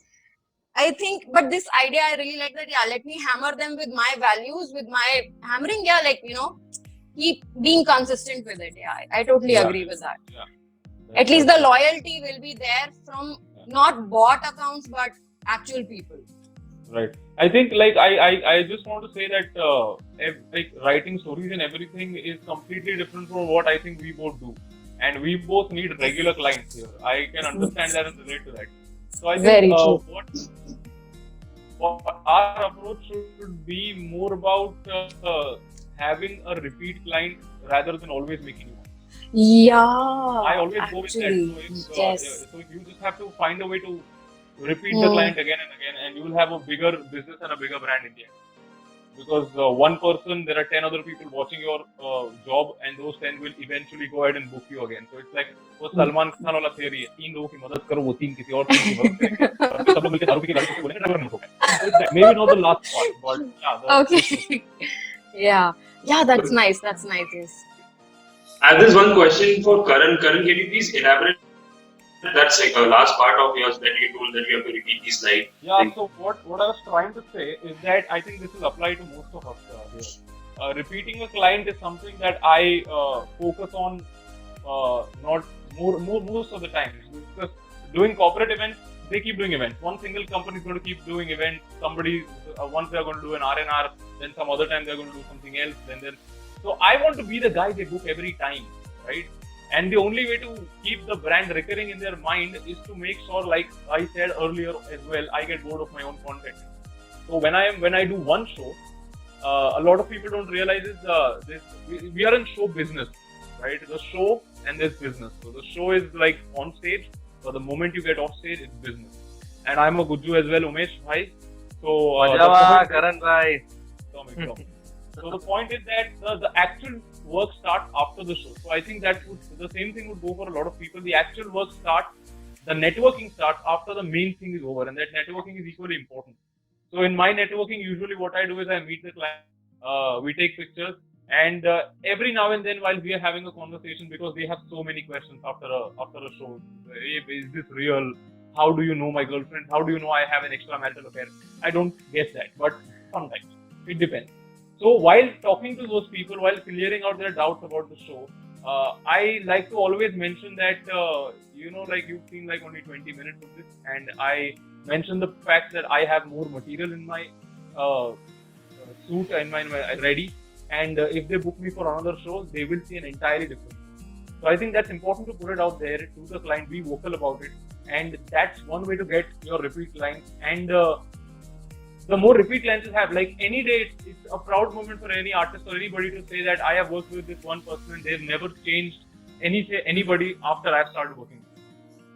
[SPEAKER 7] I think, but this idea I really like that. Yeah, let me hammer them with my values, with my hammering. Yeah, like keep being consistent with it. Yeah, I totally agree with that.
[SPEAKER 9] Yeah.
[SPEAKER 7] At least the loyalty will be there from not bot accounts but actual people.
[SPEAKER 9] Right. I think I just want to say that like writing stories and everything is completely different from what I think we both do, and we both need regular clients here. I can understand that and relate to that. So I think what our approach should be more about having a repeat client rather than always making one.
[SPEAKER 7] Yeah.
[SPEAKER 9] I always go with that. So if you just have to find a way to repeat the client again and again, and you will have a bigger business and a bigger brand in the end. Because one person, there are 10 other people watching your job, and those 10 will eventually go ahead and book you again. So it's like वो सलमान खान वाला theory है, 3 लोगों की मदद करो, वो 3 किसी और की मदद करेंगे, और फिर सब लोग मिलकर दारू पी के गाड़ी से बोलेंगे ड्राइवर नहीं होगा. Maybe not the last part, but yeah.
[SPEAKER 7] Okay. Yeah, that's nice. Yes.
[SPEAKER 3] I have this one question for Karan. Karan, can you please elaborate? That's like a last part of yours that you told that you have to repeat the slide.
[SPEAKER 9] Yeah, so what I was trying to say is that I think this will apply to most of us here. Repeating a client is something that I focus on not most of the time, because doing corporate events, they keep doing events. One single company is going to keep doing events. Somebody once they are going to do an R&R, then some other time they are going to do something else. Then so I want to be the guy they book every time, right? And the only way to keep the brand recurring in their mind is to make sure, like I said earlier as well, I get bored of my own content. So when I do one show, a lot of people don't realize is we are in show business, right? The show and there's business. So the show is like on stage, but the moment you get off stage, it's business. And I'm a Gujju as well, Umesh bhai. So
[SPEAKER 5] Karan bhai.
[SPEAKER 9] So the point is that the actual work starts after the show. So I think that the same thing would go for a lot of people. The actual work starts, the networking starts after the main thing is over, and that networking is equally important. So in my networking, usually what I do is I meet the client, we take pictures, and every now and then while we are having a conversation, because they have so many questions after a show, is this real? How do you know my girlfriend? How do you know I have an extramarital affair? I don't guess that, but sometimes it depends. So while talking to those people, while clearing out their doubts about the show, I like to always mention that, like you've seen like only 20 minutes of this, and I mention the fact that I have more material in my suit and my ready, and if they book me for another show, they will see an entirely different thing. So I think that's important to put it out there to the client, be vocal about it, and that's one way to get your repeat clients. And the more repeat clients you have, like any day, it's a proud moment for any artist or anybody to say that I have worked with this one person and they've never changed anybody after I've started working.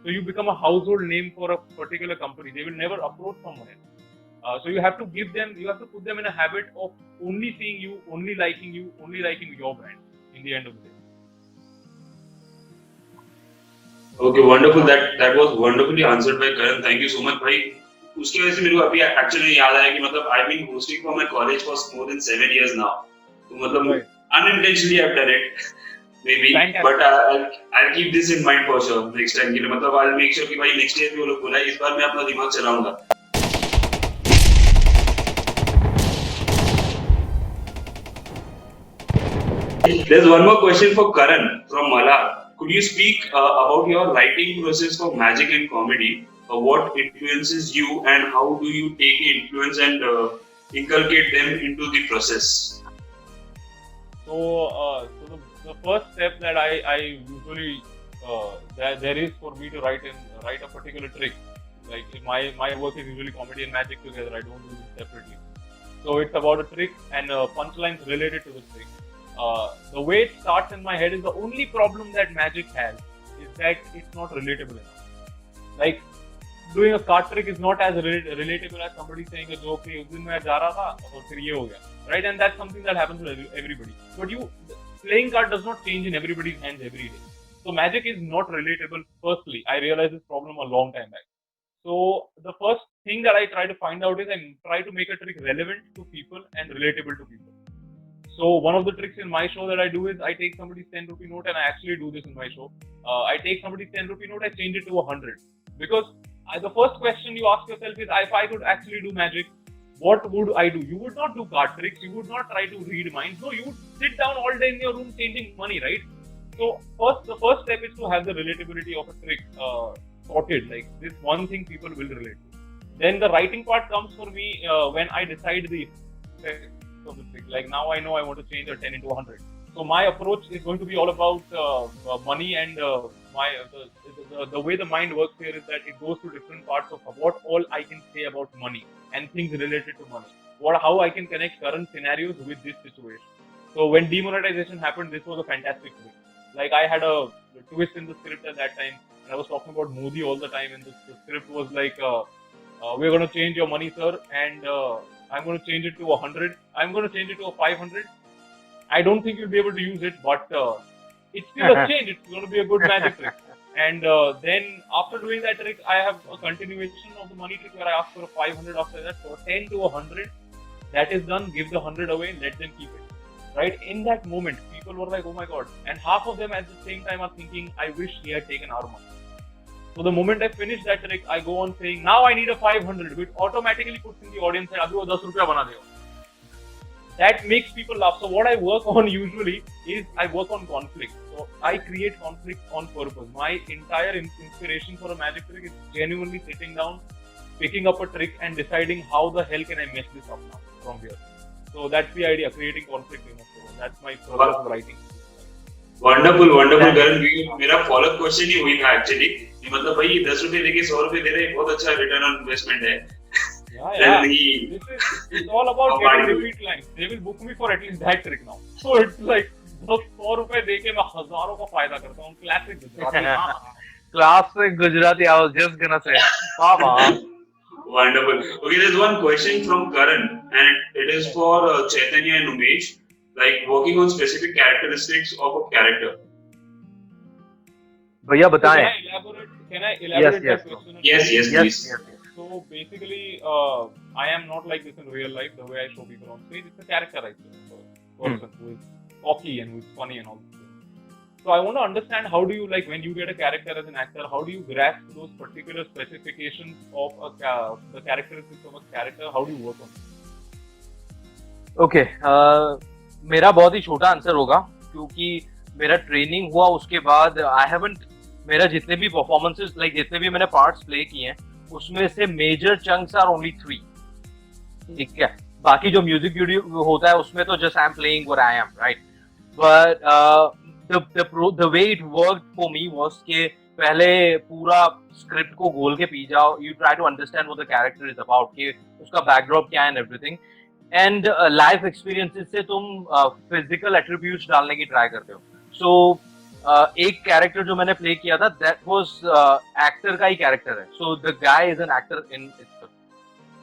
[SPEAKER 9] So you become a household name for a particular company. They will never approach someone else. So you have to put them in a habit of only seeing you, only liking your brand in the end of the day.
[SPEAKER 3] Okay, wonderful. That was wonderfully answered by Karan. Thank you so much, bhai. उसकी वजह से मेरे को अभी actually याद आया कि मतलब I've been hosting for my college for more than 7 years now. तो मतलब unintentionally I've done it, maybe, but I'll keep this in mind for sure next time के लिए. मतलब I'll make sure कि भाई next year भी वो लोग बोला, इस बार मैं अपना दिमाग चलाऊंगा. There's one more question for Karan from Malar. Could you speak about your writing process for magic and comedy? What influences you, and how do you take influence and inculcate them into the process?
[SPEAKER 9] So the first step that I usually there is for me to write a particular trick. Like my work is usually comedy and magic together. I don't do it separately. So it's about a trick and punchlines related to the trick. The way it starts in my head is the only problem that magic has is that it's not relatable enough. Like doing a card trick is not as relatable as somebody saying a joke. "Hey, उस दिन मैं जा रहा था और फिर ये हो गया," right? And that's something that happens to everybody. But playing card does not change in everybody's hands every day. So magic is not relatable. Firstly, I realized this problem a long time back. So the first thing that I try to find out is I try to make a trick relevant to people and relatable to people. So one of the tricks in my show that I do is I take somebody's 10 rupee note, and I actually do this in my show. I take somebody's 10 rupee note, I change it to 100. Because the first question you ask yourself is, if I could actually do magic, what would I do? You would not do card tricks. You would not try to read minds. No, you would sit down all day in your room changing money, right? So the first step is to have the relatability of a trick sorted. Like this one thing people will relate to. Then the writing part comes for me when I decide the effect of the trick. Like now I know I want to change a 10 into 100. So my approach is going to be all about money, and the way the mind works here is that it goes to different parts of what all I can say about money and things related to money. How I can connect current scenarios with this situation. So when demonetization happened, this was a fantastic thing. Like I had a twist in the script at that time, and I was talking about Modi all the time, and the script was like, we're going to change your money, sir, and I'm going to change it to 100. I'm going to change it to a 500. I don't think you'll be able to use it, but it's still a change. It's going to be a good magic trick. And then after doing that trick, I have a continuation of the money trick where I ask for a 500 after that. So 10 to 100, that is done. Give the 100 away, let them keep it. Right? In that moment, people were like, oh my god. And half of them at the same time are thinking, I wish he had taken our money. So the moment I finish that trick, I go on saying, now I need a 500, which automatically puts in the audience that, abhi wo 10 rupiya bana dego. That makes people laugh. So what I work on usually is I work on conflict. So I create conflict on purpose. My entire inspiration for a magic trick is genuinely sitting down, picking up a trick and deciding how the hell can I mess this up now from here. So that's the idea, creating conflict in a show. That's my process of writing.
[SPEAKER 3] Wonderful, Karan. मेरा follow-up question ही हुई था actually. कि मतलब भाई 10 रुपए देके 100 रुपए दे रहे, बहुत अच्छा return on investment है.
[SPEAKER 9] Yeah. It's all about getting repeat lines. They will book me for at least that trick now. So it's like 100 रुपए देके मैं हजारों का फायदा करता हूँ. Classic Gujarati.
[SPEAKER 5] Classic Gujarati. I was just gonna say.
[SPEAKER 3] Wonderful. Okay, there's one question from Karan, and it is for Chaitanya and Umesh. Like working on specific characteristics of a character.
[SPEAKER 5] भैया बताएं.
[SPEAKER 9] Can I elaborate that question?
[SPEAKER 3] Yes, please.
[SPEAKER 9] So basically, I am not like this in real life. The way I show people on stage, it's a character I play. So a person who is cocky and who is funny and all this. So I want to understand, how do you, like, when you get a character as an actor, how do you grasp those particular specifications of the characteristics of a character? How do you work on it?
[SPEAKER 5] Okay, मेरा बहुत ही छोटा answer होगा, क्योंकि मेरा training हुआ उसके बाद I haven't, मेरा जितने भी परफॉर्मेंसेस, लाइक जितने भी मैंने पार्ट्स प्ले किए हैं, उसमें से मेजर चंक्स आर ओनली 3. ठीक है, बाकी जो म्यूजिक वीडियो होता है उसमें तो just I am playing what I am, right. But the way it worked for me was कि पहले पूरा स्क्रिप्ट को गोल के पी जाओ, you try to understand what the character is about, कि उसका बैकड्रॉप क्या है and everything. And life experiences से तुम फिजिकल एट्रीब्यूट्स डालने की ट्राई करते हो. सो एक कैरेक्टर जो मैंने प्ले किया था, दैट वाज एक्टर का ही कैरेक्टर है. So the guy is an actor in itself.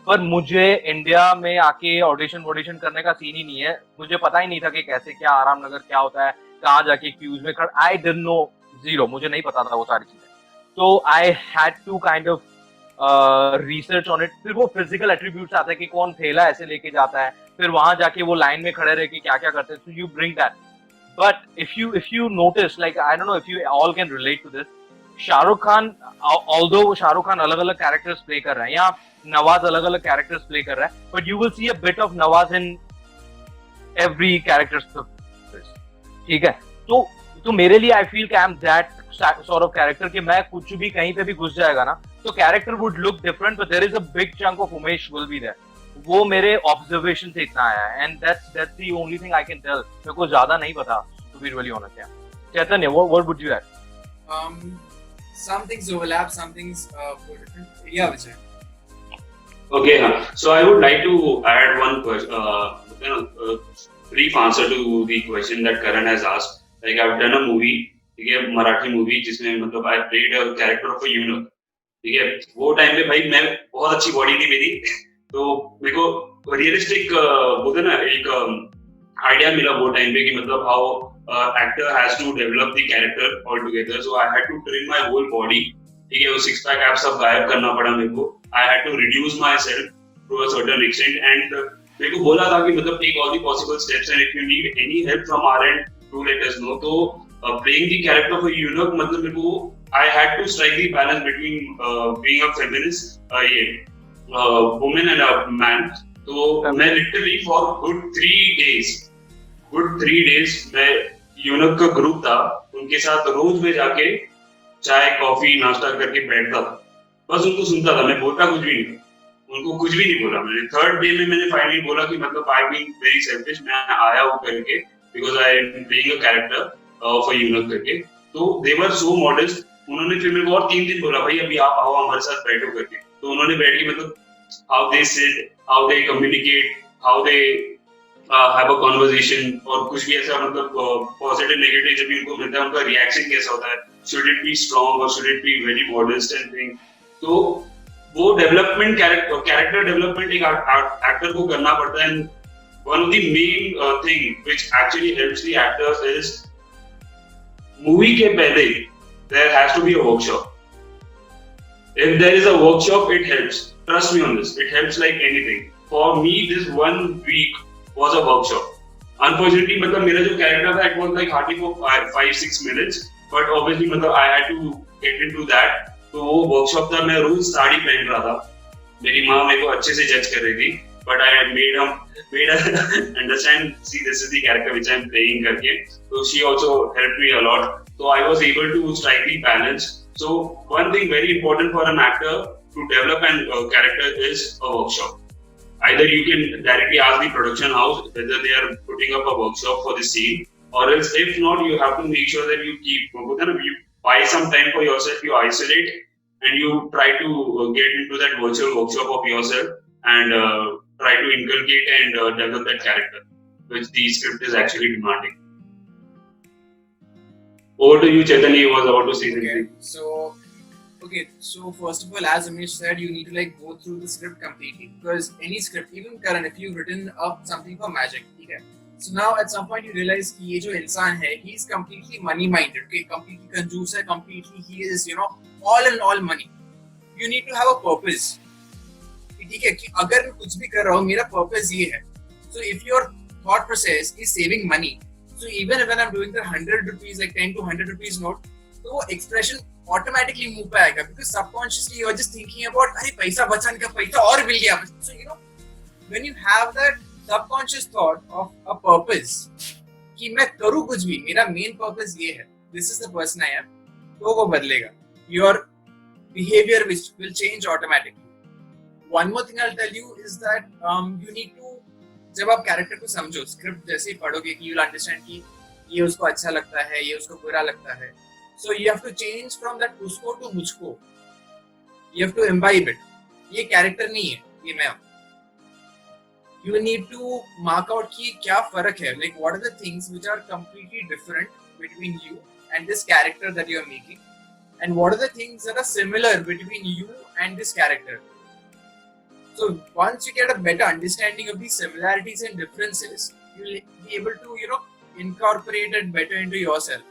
[SPEAKER 5] पर मुझे इंडिया में आके ऑडिशन करने का सीन ही नहीं है. मुझे पता ही नहीं था कि कैसे क्या आराम नगर क्या होता है, कहाँ जाके क्यूज में खड़ा, आई डिडंट नो, जीरो, मुझे नहीं पता था वो सारी चीजें. तो I had to kind of research on it. फिर वो फिजिकल एट्रीब्यूट्स आते हैं कि कौन थैला ऐसे लेके जाता है, फिर वहां जाके वो लाइन में खड़े रह के क्या क्या करते हैं. So you bring that. But if you notice, like, I don't know if you all can relate to this, Shahrukh Khan, although Shahrukh Khan अलग अलग कैरेक्टर्स प्ले कर रहे हैं, या नवाज अलग अलग कैरेक्टर्स प्ले कर रहा है, but you will see a bit of Nawaz in every character's. ठीक है, तो मेरे लिए I feel I am that sort of character कि मैं कुछ भी कहीं पे भी घुस जाएगा ना तो character would look different, but there is a big chunk of Umesh will be there. वो मेरे ऑब्जर्वेशन से इतना आया है, and that's the only thing I can tell. मेरे को ज्यादा नहीं पता, टू बी रियली ऑनेस्ट. या Chaitanya, what would you add?
[SPEAKER 1] Some things overlap, some things go different. Yeah, Vijay.
[SPEAKER 3] Okay, so I would like to add one brief answer to the question that Karan has asked. Like I've done a movie, ठीक है, Marathi movie जिसमें मतलब I played a character of a eunuch. ठीक है, वो time पे भाई मैं बहुत अच्छी बॉडी थी मेरी, तो मेरे को रियलिस्टिक बोलते ना एक आइडिया मिला वो टाइम पे कि मतलब how actor has to develop the character altogether. So I had to trim my whole body. ठीक है, वो सिक्स पैक एप सब गायब करना पड़ा मेरे को. I had to reduce myself to a certain extent and मेरे को बोला था कि मतलब take all the possible steps and if you need any help from our end, do let us know. तो playing the character of a eunuch मतलब मेरे को I had to strike the balance between being a feminist, woman and a man. तो मैं literally for good 3 days मैं यूनक का group था, उनके साथ रोज में जाके चाय कॉफी नाश्ता करके बैठता था, बस उनको सुनता था, मैं बोलता कुछ भी नहीं, उनको कुछ भी नहीं बोला मैंने. थर्ड डे में मैंने फाइनली बोला कि मतलब आई बीइंग वेरी सेल्फिश, मैं आया हूँ करके because I am playing a character of a यूनक करके. तो दे वर सो मॉडेस्ट. उन्होंने फिर मेरे को और 3 दिन बोला भाई अभी आप आओ हमारे साथ बैठो करके. तो उन्होंने बैठ के मतलब how they sit, how they communicate, how they have a conversation और कुछ भी ऐसा मतलब पॉजिटिव नेगेटिव जब भी उनको मिलता है उनका रिएक्शन कैसा होता है, should it be strong or should it be very modest and thing. तो वो डेवलपमेंट कैरेक्टर डेवलपमेंट एक एक्टर को करना पड़ता है. And one of the main thing which actually helps the actors is movie के पहले there has to be a workshop. If there is a workshop, it helps. Trust me on this. It helps like anything. For me, this 1 week was a workshop. Unfortunately, मतलब मेरा जो character था, it was like hardly for 5-6 minutes. But obviously, मतलब I had to get into that. तो वो workshop था, मैं रोज साड़ी पहन रहा था. मेरी माँ मेरे को अच्छे से judge कर रही थी. But I had made her understand. See, this is the character which I am playing करके. So she also helped me a lot. So I was able to strike the balance. So one thing very important for an actor to develop an character is a workshop. Either you can directly ask the production house whether they are putting up a workshop for the scene, or else if not, you have to make sure that you you buy some time for yourself, you isolate, and you try to get into that virtual workshop of yourself and try to inculcate and develop that character, which the script is actually demanding. Over to you, Chaitanya. You was about to say something.
[SPEAKER 1] So first of all, as Amish said, you need to like go through the script completely, because any script, even Karan, if you've written up something for magic, okay, so now at some point you realize कि ये जो इंसान है, he is completely money minded, okay, completely कंजूस है, completely he is, all in all money. You need to have a purpose. ठीक है कि अगर मैं कुछ भी कर रहा हूँ, मेरा purpose ये है. So if your thought process is saving money, so even when I'm doing the 100 rupees, like 10 to 100 rupees note, तो वो expression automatically मुंह पे आएगा, because subconsciously you are just thinking about अरे पैसा बचाने का, पैसा और मिल गया. So when you have that subconscious thought of a purpose कि मैं करूँ कुछ भी, मेरा main purpose ये है, this is the person I am, तो वो बदलेगा. Your behavior will change automatically. One more thing I'll tell you is that you need to, जब आप कैरेक्टर को समझो, स्क्रिप्ट जैसे ही पढ़ोगे कि you'll understand कि ये उसको अच्छा लगता है, ये उसको बुरा लगता है. So you have to change from that उसको to मुझको. You have to imbibe it. ये character नहीं है, ये मैं हूँ. You need to mark out कि क्या फर्क है. Like what are the things which are completely different between you and this character that you are making, and what are the things that are similar between you and this character. So once you get a better understanding of these similarities and differences, you'll be able to incorporate it better into yourself.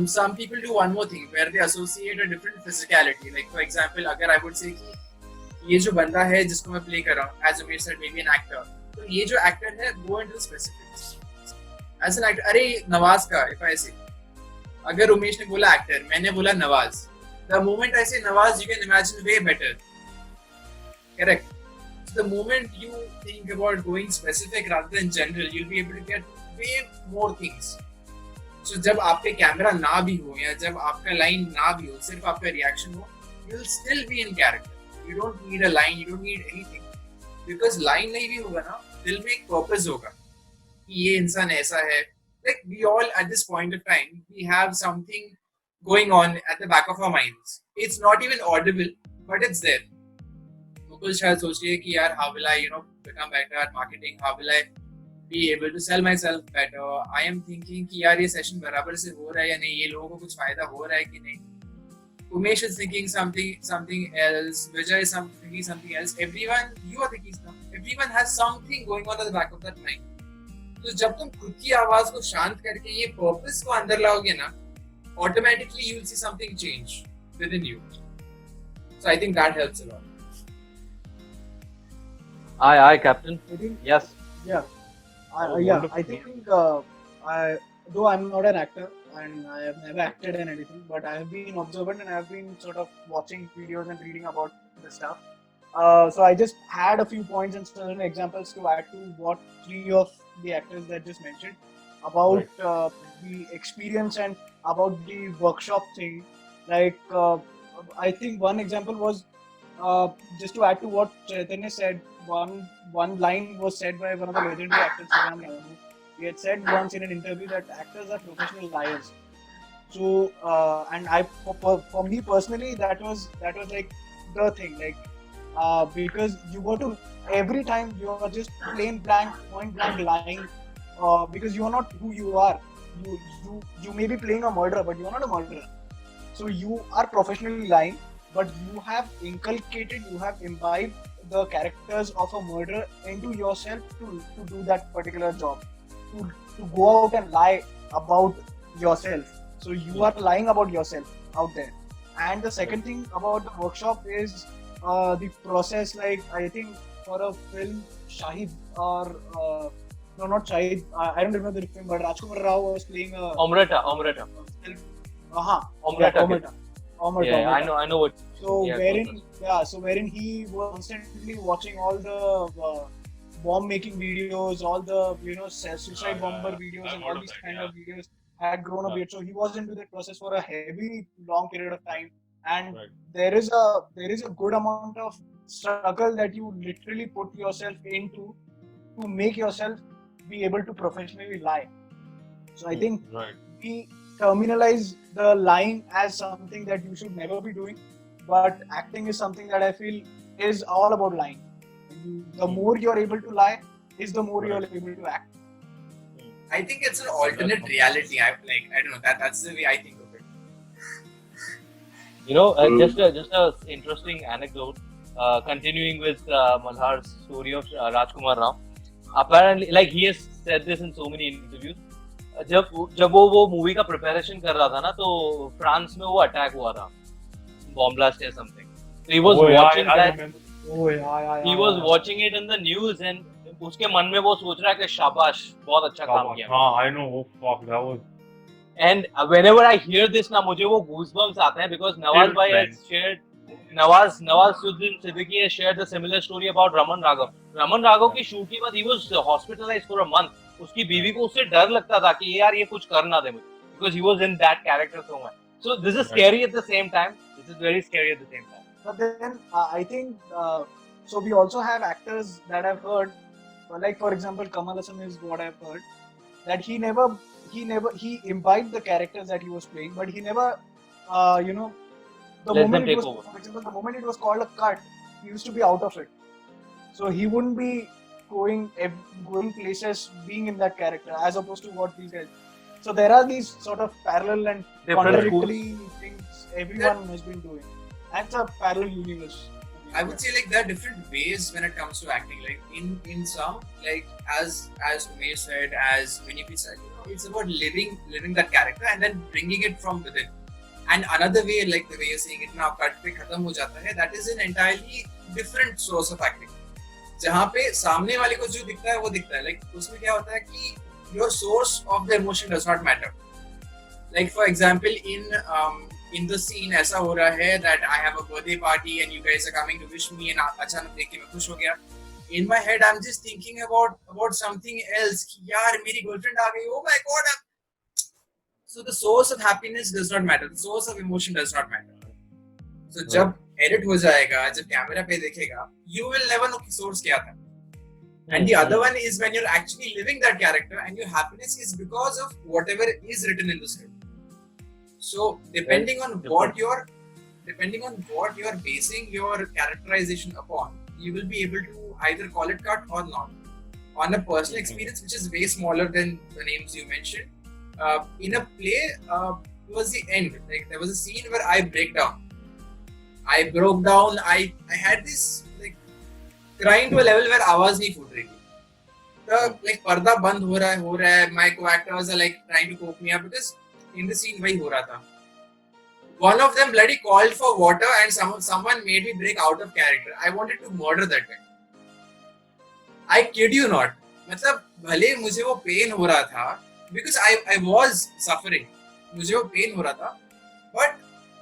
[SPEAKER 1] Some people do one more thing where they associate a different physicality. Like for example, अगर I would say कि ये जो बंदा है जिसको मैं play कर रहा हूँ, as Umesh said, maybe an actor. तो ये जो actor है, go into specifics. As an actor, अरे नवाज का, if I say, अगर उमेश ने बोला actor, मैंने बोला Nawaz. The moment I say Nawaz, you can imagine way better. Correct. So the moment you think about going specific rather than general, you'll be able to get way more things. So जब आप पे camera ना भी हो या जब आपका line ना भी हो, सिर्फ आपका रिएक्शन हो, you'll still be in character. You don't need a line, you don't need anything. Because line नहीं भी होगा ना, दिल में एक purpose होगा कि ये इंसान ऐसा है. Like we all at this point of time, we have something going on at the back of our minds. It's not even audible, but it's there. Mukul शायद सोच रही है कि यार how will I become better at marketing? How will I be able to sell myself better? I am thinking कि यार ये session बराबर से हो रहा है या नहीं, ये लोगों को कुछ फायदा हो रहा है कि नहीं. Umesh is thinking something else. Vijay is thinking something else. Everyone, you are thinking something. Everyone has something going on at the back of that mind. तो जब तुम खुद की आवाज को शांत करके ये पर्पस को अंदर लाओगे ना, automatically you will see something change within you. So I think that helps a lot.
[SPEAKER 5] Aye, Captain. Yes.
[SPEAKER 4] Yeah. I think though I'm not an actor and I have never acted in anything, but I have been observant and I have been sort of watching videos and reading about the stuff. So I just had a few points and certain examples to add to what three of the actors that just mentioned about the experience and about the workshop thing. Like I think one example was just to add to what Chaitanya said. One line was said by one of the legendary actors, Sriram Raghu. He had said once in an interview that actors are professional liars. So, and for me personally, that was like the thing, like because you go to every time you are just point blank lying, because you are not who you are. You may be playing a murderer, but you are not a murderer. So you are professionally lying, but you have inculcated, you have imbibed the characters of a murderer into yourself to do that particular job, to go out and lie about yourself. So you are lying about yourself out there. And the second thing about the workshop is the process. Like I think for a film, Shahid or no, not Shahid. I don't remember the film, but Rajkumar Rao was playing a
[SPEAKER 5] Omrata.
[SPEAKER 4] Omrata.
[SPEAKER 5] I know what.
[SPEAKER 4] So wherein he was constantly watching all the bomb making videos, all the suicide bomber videos, and all these kind of videos had grown a bit. So he was into that process for a heavy long period of time, and there is a good amount of struggle that you literally put yourself into to make yourself be able to professionally lie. So I think we terminalize the lying as something that you should never be doing, but acting is something that I feel is all about lying. The more you're able to lie, is the more you're able to act.
[SPEAKER 1] I think it's an alternate reality. I don't know, that's the way I think of it.
[SPEAKER 5] Just a interesting anecdote. Continuing with Malhar's story of Rajkumar Rao. Apparently, like he has said this in so many interviews. जब वो movie का preparation कर रहा था ना, तो France में वो अटैक हुआ था, बॉम्ब ब्लास्ट या something. So he was watching that. He was watching it in the news and उसके मन में वो सोच रहा है कि शाबाश, बहुत अच्छा काम किया.
[SPEAKER 9] I know. Oh fuck, that was.
[SPEAKER 5] And whenever I hear this ना, मुझे वो goosebumps आते हैं because Nawaz bhai has shared. Nawaz Siddiqui has shared the similar story about Raman Raghav. Raman Raghav की शूट के बाद he was hospitalized for a month. उसकी बीवी को उससे डर लगता था कि यार ये कुछ कर ना दे मुझे, because he was in that character so much. So this is scary at the same time. This is very scary at the same time.
[SPEAKER 4] But then I think so. We also have actors that I've heard, like for example, Kamal Haasan is what I've heard, that he imbibed the characters that he was playing, but he never, the moment it was called a cut, he used to be out of it. So he wouldn't be going places being in that character as opposed to what these guys. So there are these sort of parallel and contradictory things everyone has been doing. That's a parallel universe.
[SPEAKER 1] I would say like there are different ways when it comes to acting. Like in some, like as Umesh said, as Vinipy said, it's about living that character and then bringing it from within. And another way, like the way you're saying it now, cut pe khatam ho jata hai, that is an entirely different source of acting. जहाँ पे सामने वाले को जो दिखता है वो दिखता है. Like उसमें क्या होता है कि your source of the emotion does not matter. Like for example, in the scene ऐसा हो रहा है that I have a birthday party and you guys are coming to wish me and अचानक देख के मैं खुश हो गया. in my head I'm just thinking about something else. यार मेरी girlfriend आ गई. Oh my god. So the source of happiness does not matter. The source of emotion does not matter. So जब edit हो जाएगा, जब camera पे देखेगा, you will never know कि source क्या था. And the other one is when you're actually living that character and your happiness is because of whatever is written in the script. So depending on what you're basing your characterization upon, you will be able to either call it cut or not. On a personal experience which is way smaller than the names you mentioned, in a play, towards the end, like there was a scene where I break down. I broke down. I had this like crying to a level where आवाज नहीं फूट रही थी. The like पर्दा बंद हो रहा है. My co-actors are like trying to cope me up because in the scene वही हो रहा था. One of them bloody called for water and someone made me break out of character. I wanted to murder that guy. I kid you not. मतलब भले मुझे वो pain हो रहा था because I was suffering. मुझे वो pain हो रहा था, but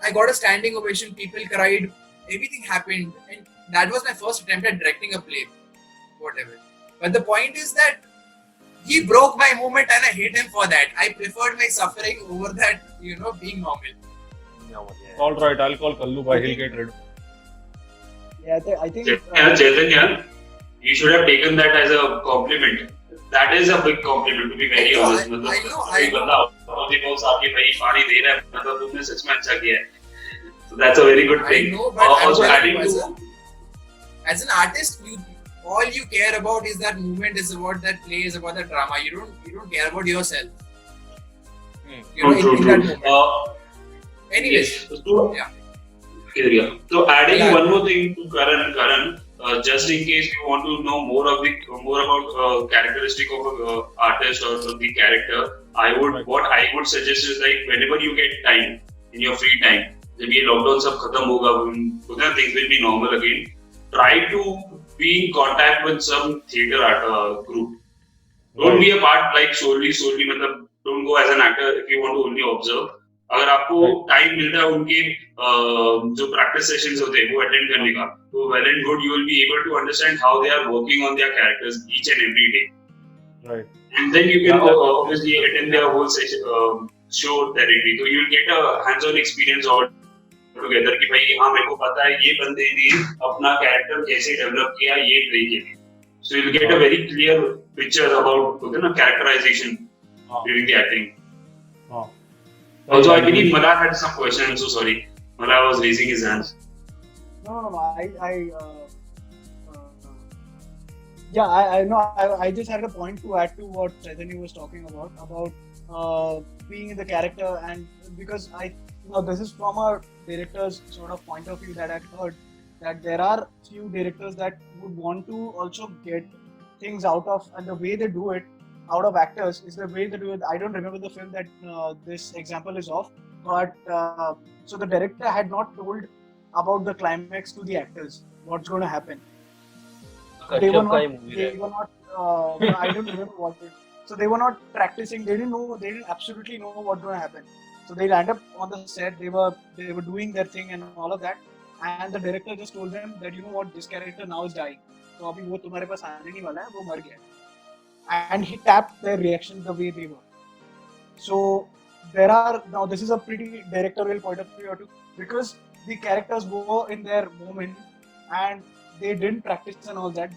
[SPEAKER 1] I got a standing ovation. People cried. Everything happened, and that was my first attempt at directing a play. Whatever. But the point is that he broke my moment, and I hate him for that. I preferred my suffering over that, being normal.
[SPEAKER 9] All right, I'll call Kallu bhai. He'll get rid.
[SPEAKER 4] Yeah, I think.
[SPEAKER 3] Chaitanya, you should have taken that as a compliment. That is a big compliment, to be very honest.
[SPEAKER 1] I know.
[SPEAKER 3] बंदा अपने को आके भाई पानी दे रहा है, मतलब तुमने सच में अच्छा किया है. So that's a very good thing.
[SPEAKER 1] I know, but
[SPEAKER 3] Also
[SPEAKER 1] I'm
[SPEAKER 3] adding
[SPEAKER 1] telling
[SPEAKER 3] to.
[SPEAKER 1] you, as an artist, all you care about is that movement, is about that play, is about that drama. You don't care about yourself.
[SPEAKER 3] True.
[SPEAKER 1] In that moment. Anyways,
[SPEAKER 3] yeah. So adding one more thing to Karan, just in case you want to know more about characteristic of a artist or the character, what I would suggest is like whenever you get time in your free time, जब ये lockdown सब खत्म होगा, things will be normal again. Try to be in contact with some theatre art group. Don't be a part like solely मतलब don't go as an actor if you want to only observe. अगर आपको time मिलता है उनके जो practice sessions होते हैं वो अटेंड करने का, तो well and good, you will be able to understand how they are working on their characters each and every day.
[SPEAKER 9] Right.
[SPEAKER 3] And then you can obviously attend their whole session, show directly, so you will get a hands-on experience all together कि भाई हाँ मेरे को पता है ये बंदे ने अपना कैरेक्टर कैसे डेवलप किया ये प्ले के लिए. So you will get a very clear picture about characterization during the acting. Also, I believe Mala had some question. I'm so sorry. Mala was raising his hands.
[SPEAKER 4] No. I know. I just had a point to add to what Chaitanya was talking about being in the character, and because this is from a director's sort of point of view that I've heard that there are few directors that would want to also get things out of, and the way they do it out of actors is the way they do it. I don't remember the film that this example is of, but so the director had not told about the climax to the actors what's going to happen. They were not I don't remember what so they were not practicing. They didn't absolutely know what's going to happen. So they land up on the set, they were doing their thing and all of that, and the director just told them that this character now is dying, so abhi wo tumhare paas aane nahi wala hai, wo mar gaya. And he tapped their reactions the way they were. So now this is a pretty directorial point of view too, because the characters were in their moment and they didn't practice and all that.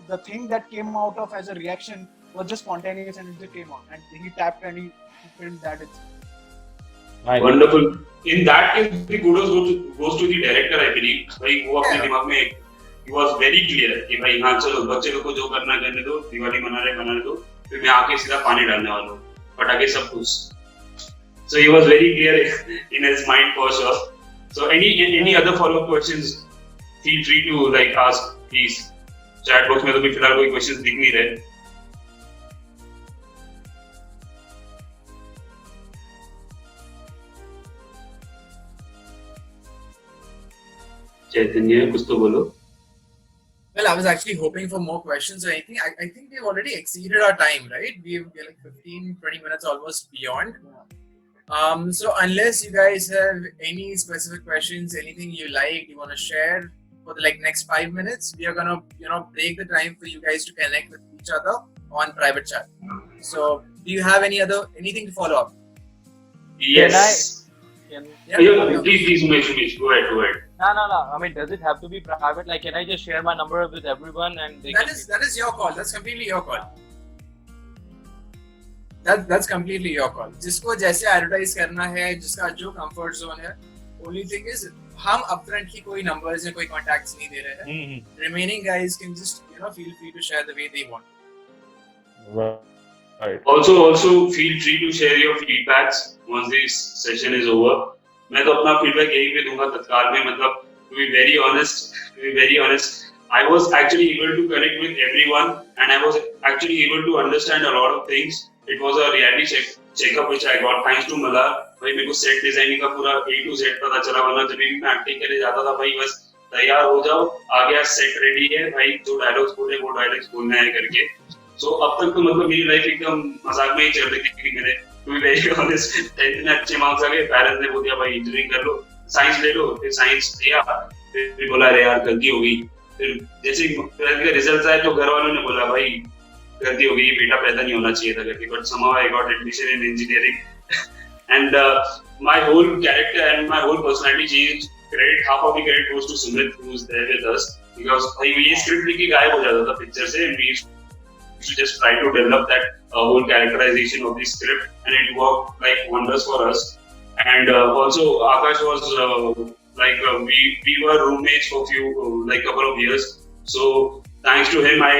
[SPEAKER 4] The thing that came out of as a reaction was just spontaneous and it just came out, and he tapped and he filmed that itself.
[SPEAKER 3] Right. Wonderful. In that case, the kudos goes to the director, I believe. Like वो अपने दिमाग में he was very clear कि भाई हाँ चलो बच्चे लोग को जो करना करने दो, दिवाली मनाने दो, फिर मैं आके सीधा पानी डालने वाला हूँ, पटाखे सब कुछ. So he was very clear in his mind for sure. So any other follow-up questions, feel free to like ask, please. Chat box में तो भी फिलहाल कोई questions दिख नहीं रहे. चैतन्य कुछ तो बोलो.
[SPEAKER 1] Well, I was actually hoping for more questions or anything. I think we've already exceeded our time, right? We're like 15-20 minutes almost beyond. So unless you guys have any specific questions, anything you like, you want to share for the next 5 minutes, we are gonna break the time for you guys to connect with each other on private chat. So, do you have anything to follow up?
[SPEAKER 3] Yes.
[SPEAKER 5] Can,
[SPEAKER 3] Please, Umesh, go ahead.
[SPEAKER 5] no. I mean, does it have to be private? Like, can I just share my number with everyone and they
[SPEAKER 1] That is your call. That's completely your call. That's completely your call. जिसको जैसे advertise करना है, जिसका जो comfort zone है, only thing is हम upfront की कोई numbers या कोई contacts नहीं दे रहे हैं. Remaining guys can just feel free to share the way they want.
[SPEAKER 9] Right.
[SPEAKER 3] Also feel free to share your feedbacks once this session is over. मैं तो अपना feedback यहीं पे दूंगा तत्काल में. मतलब to be very honest, I was actually able to connect with everyone and I was actually able to understand a lot of things. It was a reality checkup which I got thanks to Malar. भाई मेरे को set designing का पूरा A to Z पता चला. वरना जब भी मैं acting करने जाता था भाई बस तैयार हो जाओ, आ गया set ready है भाई, जो dialogues बोले वो dialogues बोलना है करके. So अब तक तो मतलब मेरी लाइफ एकदम मजाक में ही चल रही थी. मैंने to be very honest 10th में अच्छे मार्क्स आ गए. पेरेंट्स ने बोल दिया भाई इंजीनियरिंग कर लो, साइंस ले लो. फिर साइंस लिया, फिर बोला अरे यार गलती हो गई. फिर जैसे 12th के रिजल्ट आए तो घर वालों ने बोला भाई गलती हो गई, बेटा पैदा नहीं होना चाहिए था करके. But somehow I got admission in engineering and my whole character and my whole personality changed. Half of the credit goes to Sumit who is there with us because भाई ये स्क्रिप्ट लिख के गायब हो जाता था पिक्चर से and we used to just try to develop that whole characterization of the script and it worked like wonders for us. And also Akash was we were roommates for couple of years. So thanks to him, I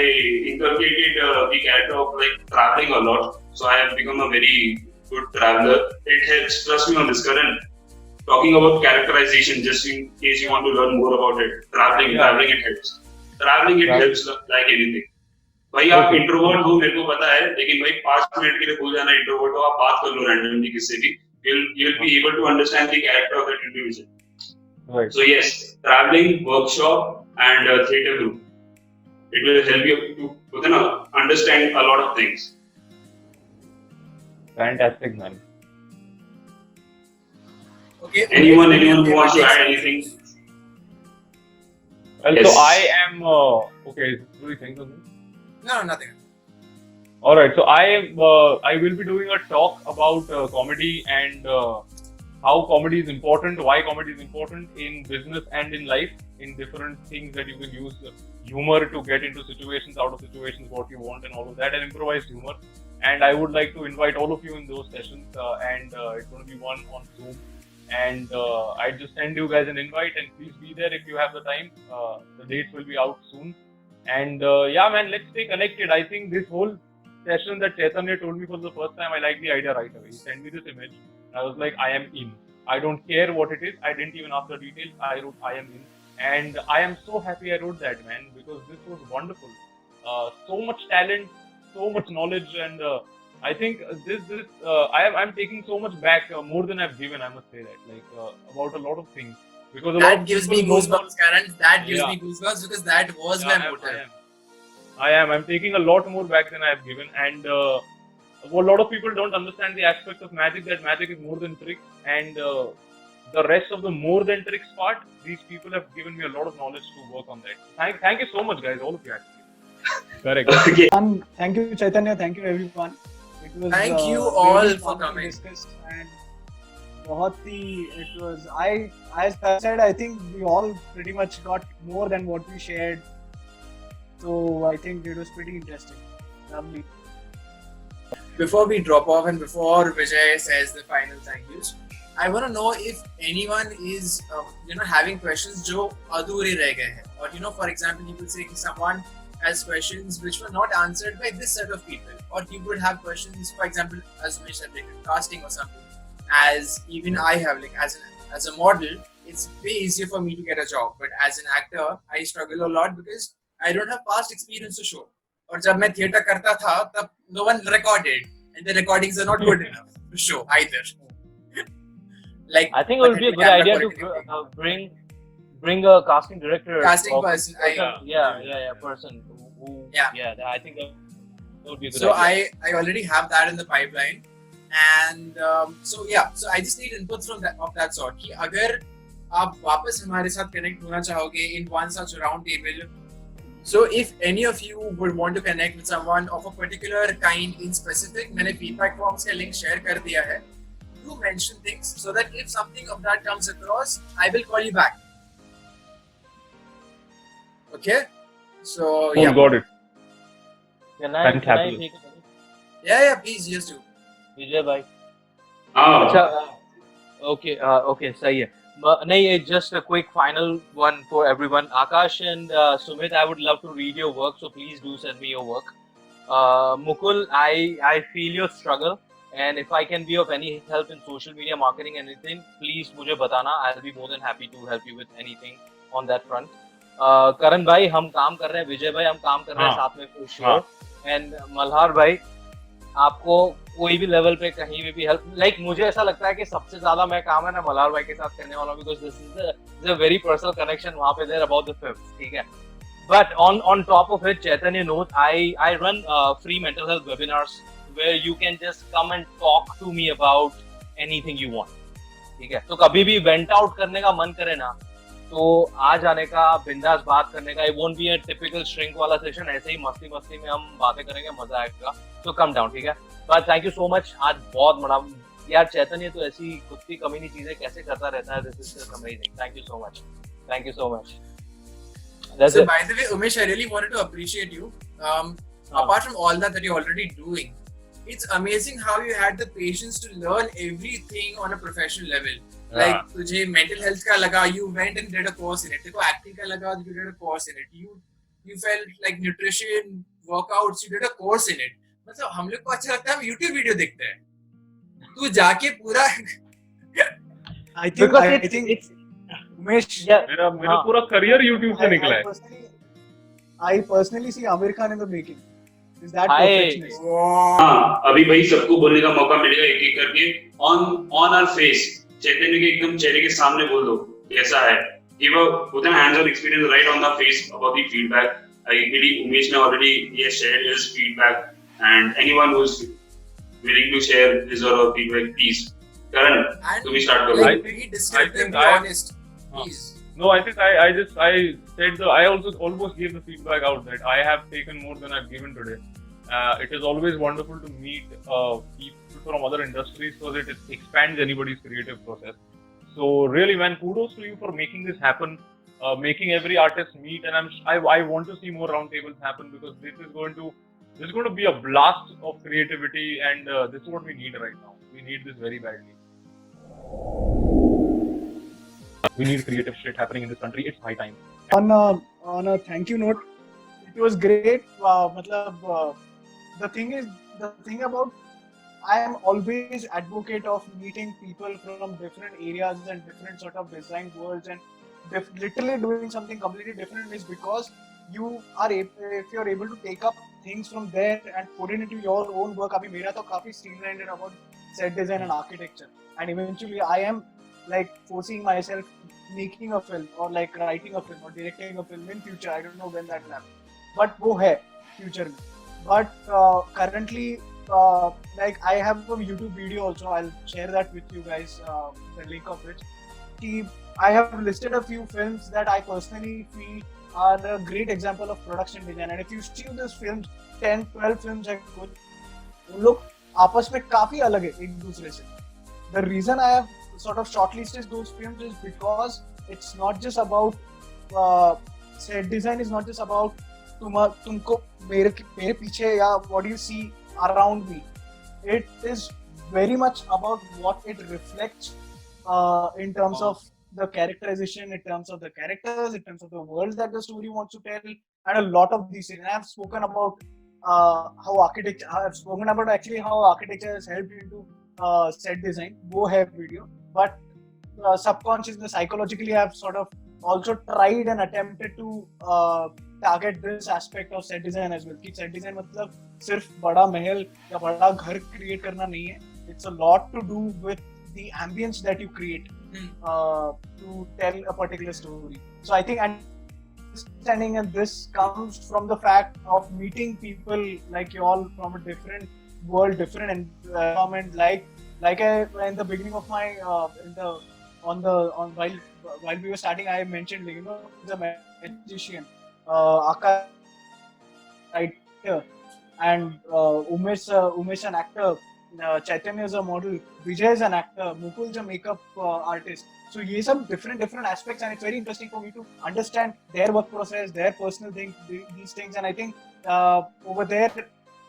[SPEAKER 3] inculcated the character of traveling a lot. So I have become a very good traveler. It helps. Trust me on this, Karan. Talking about characterization, just in case you want to learn more about it, traveling it helps. Traveling it helps like anything. भाई आप introvert हो मेरे को पता है, लेकिन भाई 5 minute के लिए भूल जाना इंट्रोवर्ट हो, आप बात कर लो रैंडमली किससे भी, you'll be able to understand the character of that individual.
[SPEAKER 9] Right.
[SPEAKER 3] So yes, traveling, workshop, and theatre group. It will help you to understand a lot of things.
[SPEAKER 9] Fantastic, man.
[SPEAKER 1] Okay.
[SPEAKER 3] Anyone who wants to add anything?
[SPEAKER 9] Well,
[SPEAKER 3] Yes.
[SPEAKER 9] so I am okay. Do you think something?
[SPEAKER 1] No, nothing.
[SPEAKER 9] All right. So I will be doing a talk about comedy and how comedy is important, why comedy is important in business and in life, in different things that you can use humor to get into situations, out of situations, what you want and all of that, and improvised humor. And I would like to invite all of you in those sessions and it's going to be one on Zoom. And I just send you guys an invite and please be there if you have the time. The dates will be out soon. And yeah, man, let's stay connected. I think this whole session that Chaitanya told me for the first time, I liked the idea right away. He sent me this image. I was like, I am in. I don't care what it is. I didn't even ask the details. I wrote, I am in. And I am so happy I wrote that, man, because this was wonderful. So much talent, so much knowledge, and I think I'm taking so much back, more than I've given. I must say that, about a lot of things. Because
[SPEAKER 1] that gives me goosebumps, Karan. That gives me goosebumps because that was my motive.
[SPEAKER 9] I am. I'm taking a lot more back than I have given, and a lot of people don't understand the aspect of magic. That magic is more than tricks, and the rest of the more than tricks part, these people have given me a lot of knowledge to work on that. Thank you so much, guys, all of you actually. Correct.
[SPEAKER 3] Okay.
[SPEAKER 4] Thank you, Chaitanya. Thank you, everyone. It was,
[SPEAKER 1] thank you all
[SPEAKER 4] really
[SPEAKER 1] for coming.
[SPEAKER 4] And as I said, I think we all pretty much got more than what we shared. So I think it was pretty interesting. Lovely.
[SPEAKER 1] Before we drop off and before Vijay says the final thank yous, I want to know if anyone is, having questions जो अधूरे रह गए हैं. Or for example, you could say कि someone has questions which were not answered by this set of people, or you would have questions, for example, as Umesh said, like casting or something. As even I have, as a model, it's way easier for me to get a job. But as an actor, I struggle a lot because I don't have past experience to show. और जब मैं theatre करता था, तब no one recorded, and the recordings are not good enough to show either.
[SPEAKER 5] I think it would be a good idea to bring a casting director.
[SPEAKER 1] Casting person.
[SPEAKER 5] Person who.
[SPEAKER 1] Yeah.
[SPEAKER 5] I think that would be a good
[SPEAKER 1] So
[SPEAKER 5] idea.
[SPEAKER 1] I already have that in the pipeline, and so I just need inputs of that sort. कि अगर आप वापस हमारे साथ connect होना चाहोगे in one such round table. So if any of you would want to connect with someone of a particular kind in specific, मैंने feedback forms का link share कर दिया है. Do mention things so that if something of that comes across, I will call you back. Okay? So yeah.
[SPEAKER 9] Got it.
[SPEAKER 5] Can I take
[SPEAKER 9] Fantabulous.
[SPEAKER 5] it?
[SPEAKER 1] Yeah, please, yes do.
[SPEAKER 5] विजय भाई
[SPEAKER 3] हाँ
[SPEAKER 5] अच्छा okay okay सही है नहीं just a quick final one for everyone. Akash and Sumit, I would love to read your work, so please do send me your work. Mukul, I feel your struggle, and if I can be of any help in social media marketing, anything, please मुझे बताना. I'll be more than happy to help you with anything on that front. करण भाई हम काम कर रहे हैं, विजय भाई हम काम कर रहे हैं
[SPEAKER 9] हाँ,
[SPEAKER 5] साथ में for sure. And मल्हार भाई आपको कोई भी लेवल पे कहीं भी हेल्प लाइक मुझे ऐसा लगता है कि सबसे ज्यादा मैं काम है ना मल्हार भाई के साथ करने वाला हूँ because this is a very personal connection वहां पे देयर अबाउट द फिल्म ठीक है but on top of it Chaitanya knows I run free mental health webinars where you can just come and talk to me about anything you want ठीक है तो कभी भी went out करने का मन करे ना तो आ जाने का बिंदास बात करने का. It won't be a typical shrink वाला सेशन, ऐसे ही मस्ती मस्ती में हम बातें करेंगे, मजा आएगा. तो कम डाउन, ठीक है. But thank you so much. आज बहुत बड़ा यार चैतन्य तो ऐसी खुद की कमी नहीं चीजें कैसे करता रहता है. This is amazing. Thank you so much. Thank you so much.
[SPEAKER 1] So by the way, Umesh, I really wanted to appreciate you. Apart from all that you're already doing, it's amazing how you had the patience to learn everything on a professional level. Like तुझे mental health का लगा, you went and did a course in it. तेरे को acting का लगा, you did a course in it. You felt like nutrition, workouts, you did a course in it. मतलब हम लोग को अच्छा लगता है, हम YouTube वीडियो देखते हैं. तू जाके पूरा
[SPEAKER 4] I think Umesh,
[SPEAKER 9] मेरा पूरा करियर YouTube से निकला है.
[SPEAKER 4] I personally see Amir Khan in the making. Is that perfectionist?
[SPEAKER 3] हाँ, अभी भाई सबको बोलने का मौका मिलेगा एक एक करके on our face. चैतन्य के एकदम चेहरे के सामने बोल दो कैसा है. Give a hands-on experience right on the face about the feedback. I believe Umesh ने already shared his feedback, and anyone who's willing to share his or her feedback, please. Karan, तुम्ही start करो.
[SPEAKER 1] like, be descriptive, be honest, please.
[SPEAKER 9] No, I think I said I also almost gave the feedback out that I have taken more than I've given today. It is always wonderful to meet people from other industries because it expands anybody's creative process. So really, man, kudos to you for making this happen, making every artist meet, and I want to see more roundtables happen because this is going to be a blast of creativity, and this is what we need right now. We need this very badly. We need creative shit happening in this country. It's high time.
[SPEAKER 4] On a thank you note, it was great. The thing about I am always advocate of meeting people from different areas and different sort of design worlds and literally doing something completely different is because if you're able to take up things from there and put it into your own work. अभी मेरा तो काफी streamlined about set design and architecture, and eventually I am like forcing myself making a film or like writing a film or directing a film in future. I don't know when that will happen, but वो है future में. But currently like I have a YouTube video also. I'll share that with you guys, the link of which I have listed a few films that I personally feel are a great example of production design. And if you see these films, 10-12 films are good. उन लोग आपस में काफी अलग है एक दूसरे से. The reason I have sort of shortlisted those films is because it's not just about set design is not just about तुमको मेरे पीछे या what you see around me. It is very much about what it reflects in terms of the characterization, in terms of the characters, in terms of the world that the story wants to tell, and a lot of these things. And I've spoken about actually how architecture has helped into set design. वो है video, but subconsciously, psychologically, I've sort of also tried and attempted to target this aspect of set design as well. कि set design मतलब सिर्फ बड़ा महल या बड़ा घर create करना नहीं है. It's a lot to do with the ambience that you create to tell a particular story. So I think understanding and this comes from the fact of meeting people like you all from a different world, different environment. Like in the beginning of my in the on while we were starting, I mentioned, like, the magician, Akash, writer, and Umesh an actor, Chaitanya is a model, Vijay is an actor, Mukul is a makeup artist. So ये सब different aspects, and it's very interesting for me to understand their work process, their personal things, these things. And I think over there,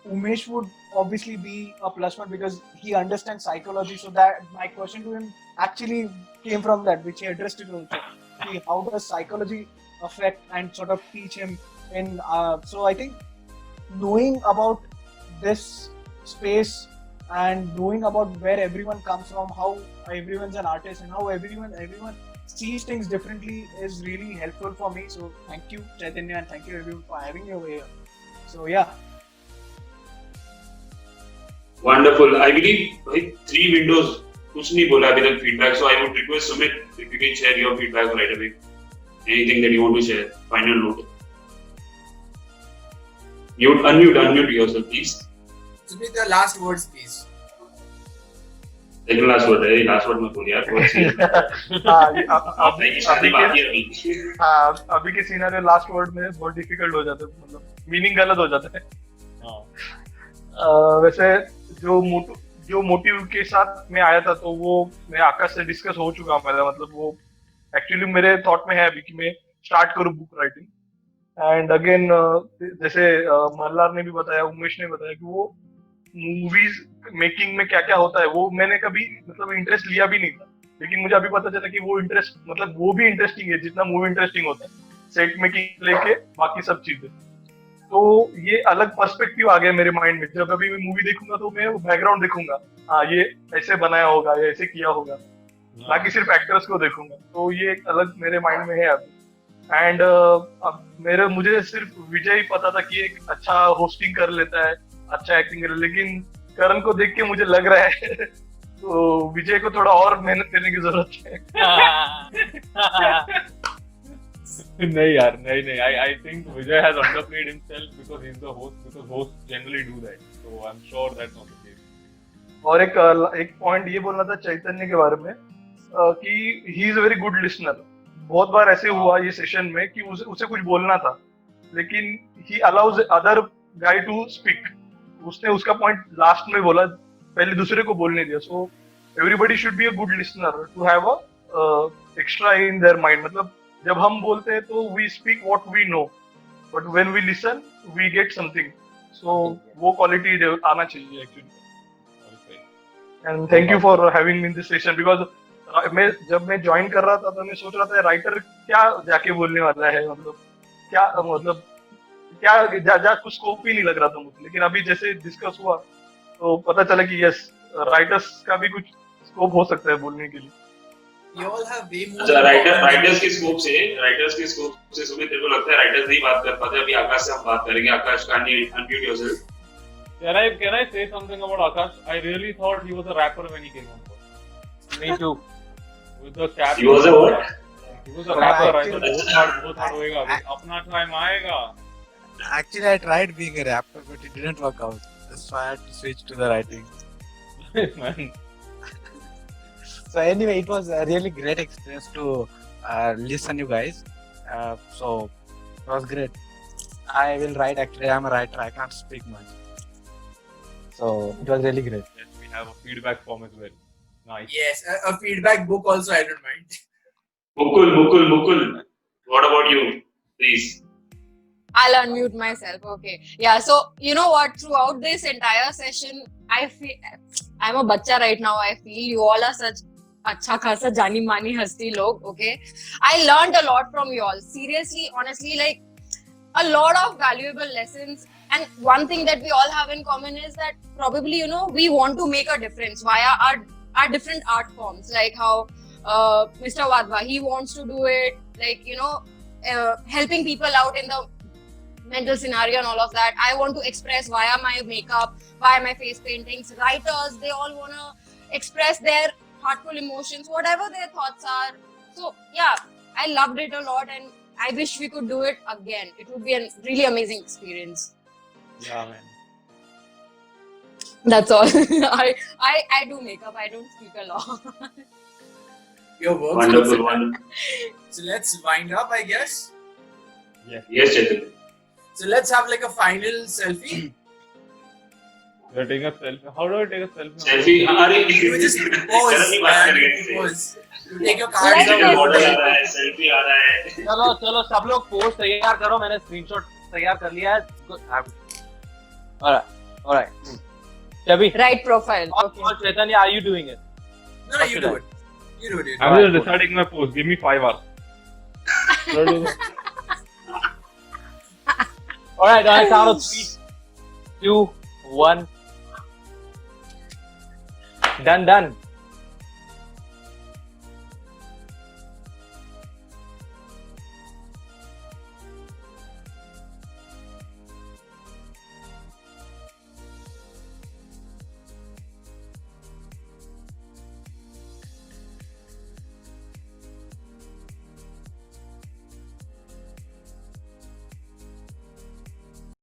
[SPEAKER 4] Umesh would obviously be a plus one because he understands psychology. So that my question to him actually came from that, which he addressed it also. See, how does psychology affect and sort of teach him in? So I think knowing about this space and knowing about where everyone comes from, how everyone's an artist, and how everyone sees things differently is really helpful for me. So thank you, Chaitanya, and thank you everyone for having me over here. So yeah.
[SPEAKER 3] Wonderful. I believe like 3 windows. कुछ नहीं बोला अभी तक feedback. So I would request Sumit if you can share your feedback right away. Anything that you want to share. Final note. Unmute yourself, please.
[SPEAKER 1] Sumit, your last words, please.
[SPEAKER 3] लेकिन last word है, last word मत बोल यार.
[SPEAKER 6] अभी के scenario last word में बहुत difficult हो जाता है, मतलब मीनिंग गलत हो जाता है. वैसे जो मोटिव के साथ मैं आया था, तो वो मैं आकाश से डिस्कस हो चुका हूँ पहले. मतलब वो एक्चुअली मेरे थॉट में है अभी कि मैं स्टार्ट करूँ बुक राइटिंग. एंड अगेन जैसे मल्हार ने भी बताया, उमेश ने बताया कि वो मूवीज मेकिंग में क्या क्या होता है, वो मैंने कभी मतलब इंटरेस्ट लिया भी नहीं था. लेकिन मुझे अभी पता चला कि वो इंटरेस्ट मतलब वो भी इंटरेस्टिंग है जितना मूवी इंटरेस्टिंग होता है, सेट मेकिंग लेके बाकी सब चीजें. तो ये अलग पर्सपेक्टिव आ गया मेरे माइंड में. जब अभी मैं मूवी देखूंगा तो मैं बैकग्राउंड देखूंगा, हाँ ये ऐसे बनाया होगा या ऐसे किया होगा, ना कि सिर्फ एक्टर्स को देखूंगा. तो ये एक अलग मेरे माइंड में है अभी. एंड अब मुझे सिर्फ विजय ही पता था कि एक अच्छा होस्टिंग कर लेता है, अच्छा एक्टिंग कर, लेकिन करण को देख के मुझे लग रहा है तो विजय को थोड़ा और मेहनत करने की जरूरत है.
[SPEAKER 9] नहीं यार, नहीं. I think Vijay has underplayed himself because he's the host, because hosts generally do that. So I'm sure that's not the case.
[SPEAKER 6] और एक पॉइंट ये बोलना था चैतन्य के बारे में कि he is a very good listener. बहुत बार ऐसे हुआ ये सेशन में कि उसे कुछ बोलना था, लेकिन he allows other guy to speak. उसने उसका पॉइंट लास्ट में बोला, पहले दूसरे को बोलने दिया. So everybody should be a good listener to have a extra in their mind. मतलब जब हम बोलते हैं तो we speak what we know, but when we listen we get something. So वो क्वालिटी आना चाहिए actually. And thank you for having me in this session, because जब मैं ज्वाइन कर रहा था तो मैं सोच रहा था राइटर क्या जाके बोलने वाला है, मतलब क्या कुछ स्कोप ही नहीं लग रहा था मुझे. लेकिन अभी जैसे डिस्कस हुआ तो पता चला कि यस, राइटर्स का भी कुछ स्कोप हो सकता है बोलने के लिए.
[SPEAKER 1] You all have way more.
[SPEAKER 3] अच्छा, राइटर्स के स्कोप से सुमित, तेरे को लगता है राइटर्स नहीं बात कर पाते? अभी आकाश से हम बात करेंगे. आकाश, can you unmute yourself?
[SPEAKER 9] Can I say something about Akash? I really thought he was a rapper when he came on board.
[SPEAKER 5] Me too.
[SPEAKER 9] With the cap.
[SPEAKER 3] He was a what?
[SPEAKER 9] He was a rapper. I thought बहुत hard होएगा. अपना time आएगा.
[SPEAKER 8] Actually, I tried being a rapper, but it didn't work out. That's why I had to switch to the writing.
[SPEAKER 9] Man.
[SPEAKER 8] So anyway, it was a really great experience to listen you guys. So it was great. I will write. Actually, I'm a writer. I can't speak much. So it was really great.
[SPEAKER 9] Yes, we have a feedback form as well. Nice.
[SPEAKER 1] Yes, a feedback book also, I don't mind.
[SPEAKER 3] Mukul. What about you? Please.
[SPEAKER 7] I'll unmute myself. Okay. Yeah. So you know what? Throughout this entire session, I feel I'm a bacha right now. I feel you all are such अच्छा खासा जानी मानी हस्ती लोग. Okay. I learned a lot from you all. Seriously, honestly, like a lot of valuable lessons. And one thing that we all have in common is that probably, we want to make a difference via our different art forms. Like how Mr. Wadhwa, he wants to do it, like, helping people out in the mental scenario and all of that. I want to express via my makeup, via my face paintings. Writers, they all want to express their heartful emotions, whatever their thoughts are. So yeah, I loved it a lot, and I wish we could do it again. It would be a really amazing experience.
[SPEAKER 5] Yeah, man.
[SPEAKER 7] That's all. I do makeup. I don't speak a lot.
[SPEAKER 1] Your work's
[SPEAKER 3] Wonderful,
[SPEAKER 1] also done.
[SPEAKER 3] wonderful.
[SPEAKER 1] So let's wind up, I guess.
[SPEAKER 3] Yes, Chetan.
[SPEAKER 1] So let's have like a final selfie.
[SPEAKER 9] You're taking a selfie. How do I take a selfie?
[SPEAKER 3] Selfie.
[SPEAKER 1] You just pose,
[SPEAKER 3] चलो, नहीं बात
[SPEAKER 1] man.
[SPEAKER 3] करेंगे
[SPEAKER 1] You
[SPEAKER 3] इससे।
[SPEAKER 1] pose. You take your
[SPEAKER 7] Let's
[SPEAKER 1] cards
[SPEAKER 3] Selfie
[SPEAKER 1] out.
[SPEAKER 7] just-
[SPEAKER 3] model आ रहा है, selfie आ रहा है।
[SPEAKER 5] चलो चलो सब लोग पोस्ट तैयार करो, मैंने स्क्रीनशॉट तैयार कर लिया है। Alright. Chabi,
[SPEAKER 7] Right profile. Okay.
[SPEAKER 5] or Chaitanya, are you doing it?
[SPEAKER 1] No, you do it. You do it. You do
[SPEAKER 9] I'm
[SPEAKER 1] it.
[SPEAKER 9] just deciding my pose. Give me 5 hours.
[SPEAKER 5] Alright, on a count of 3, 2, 1. Done.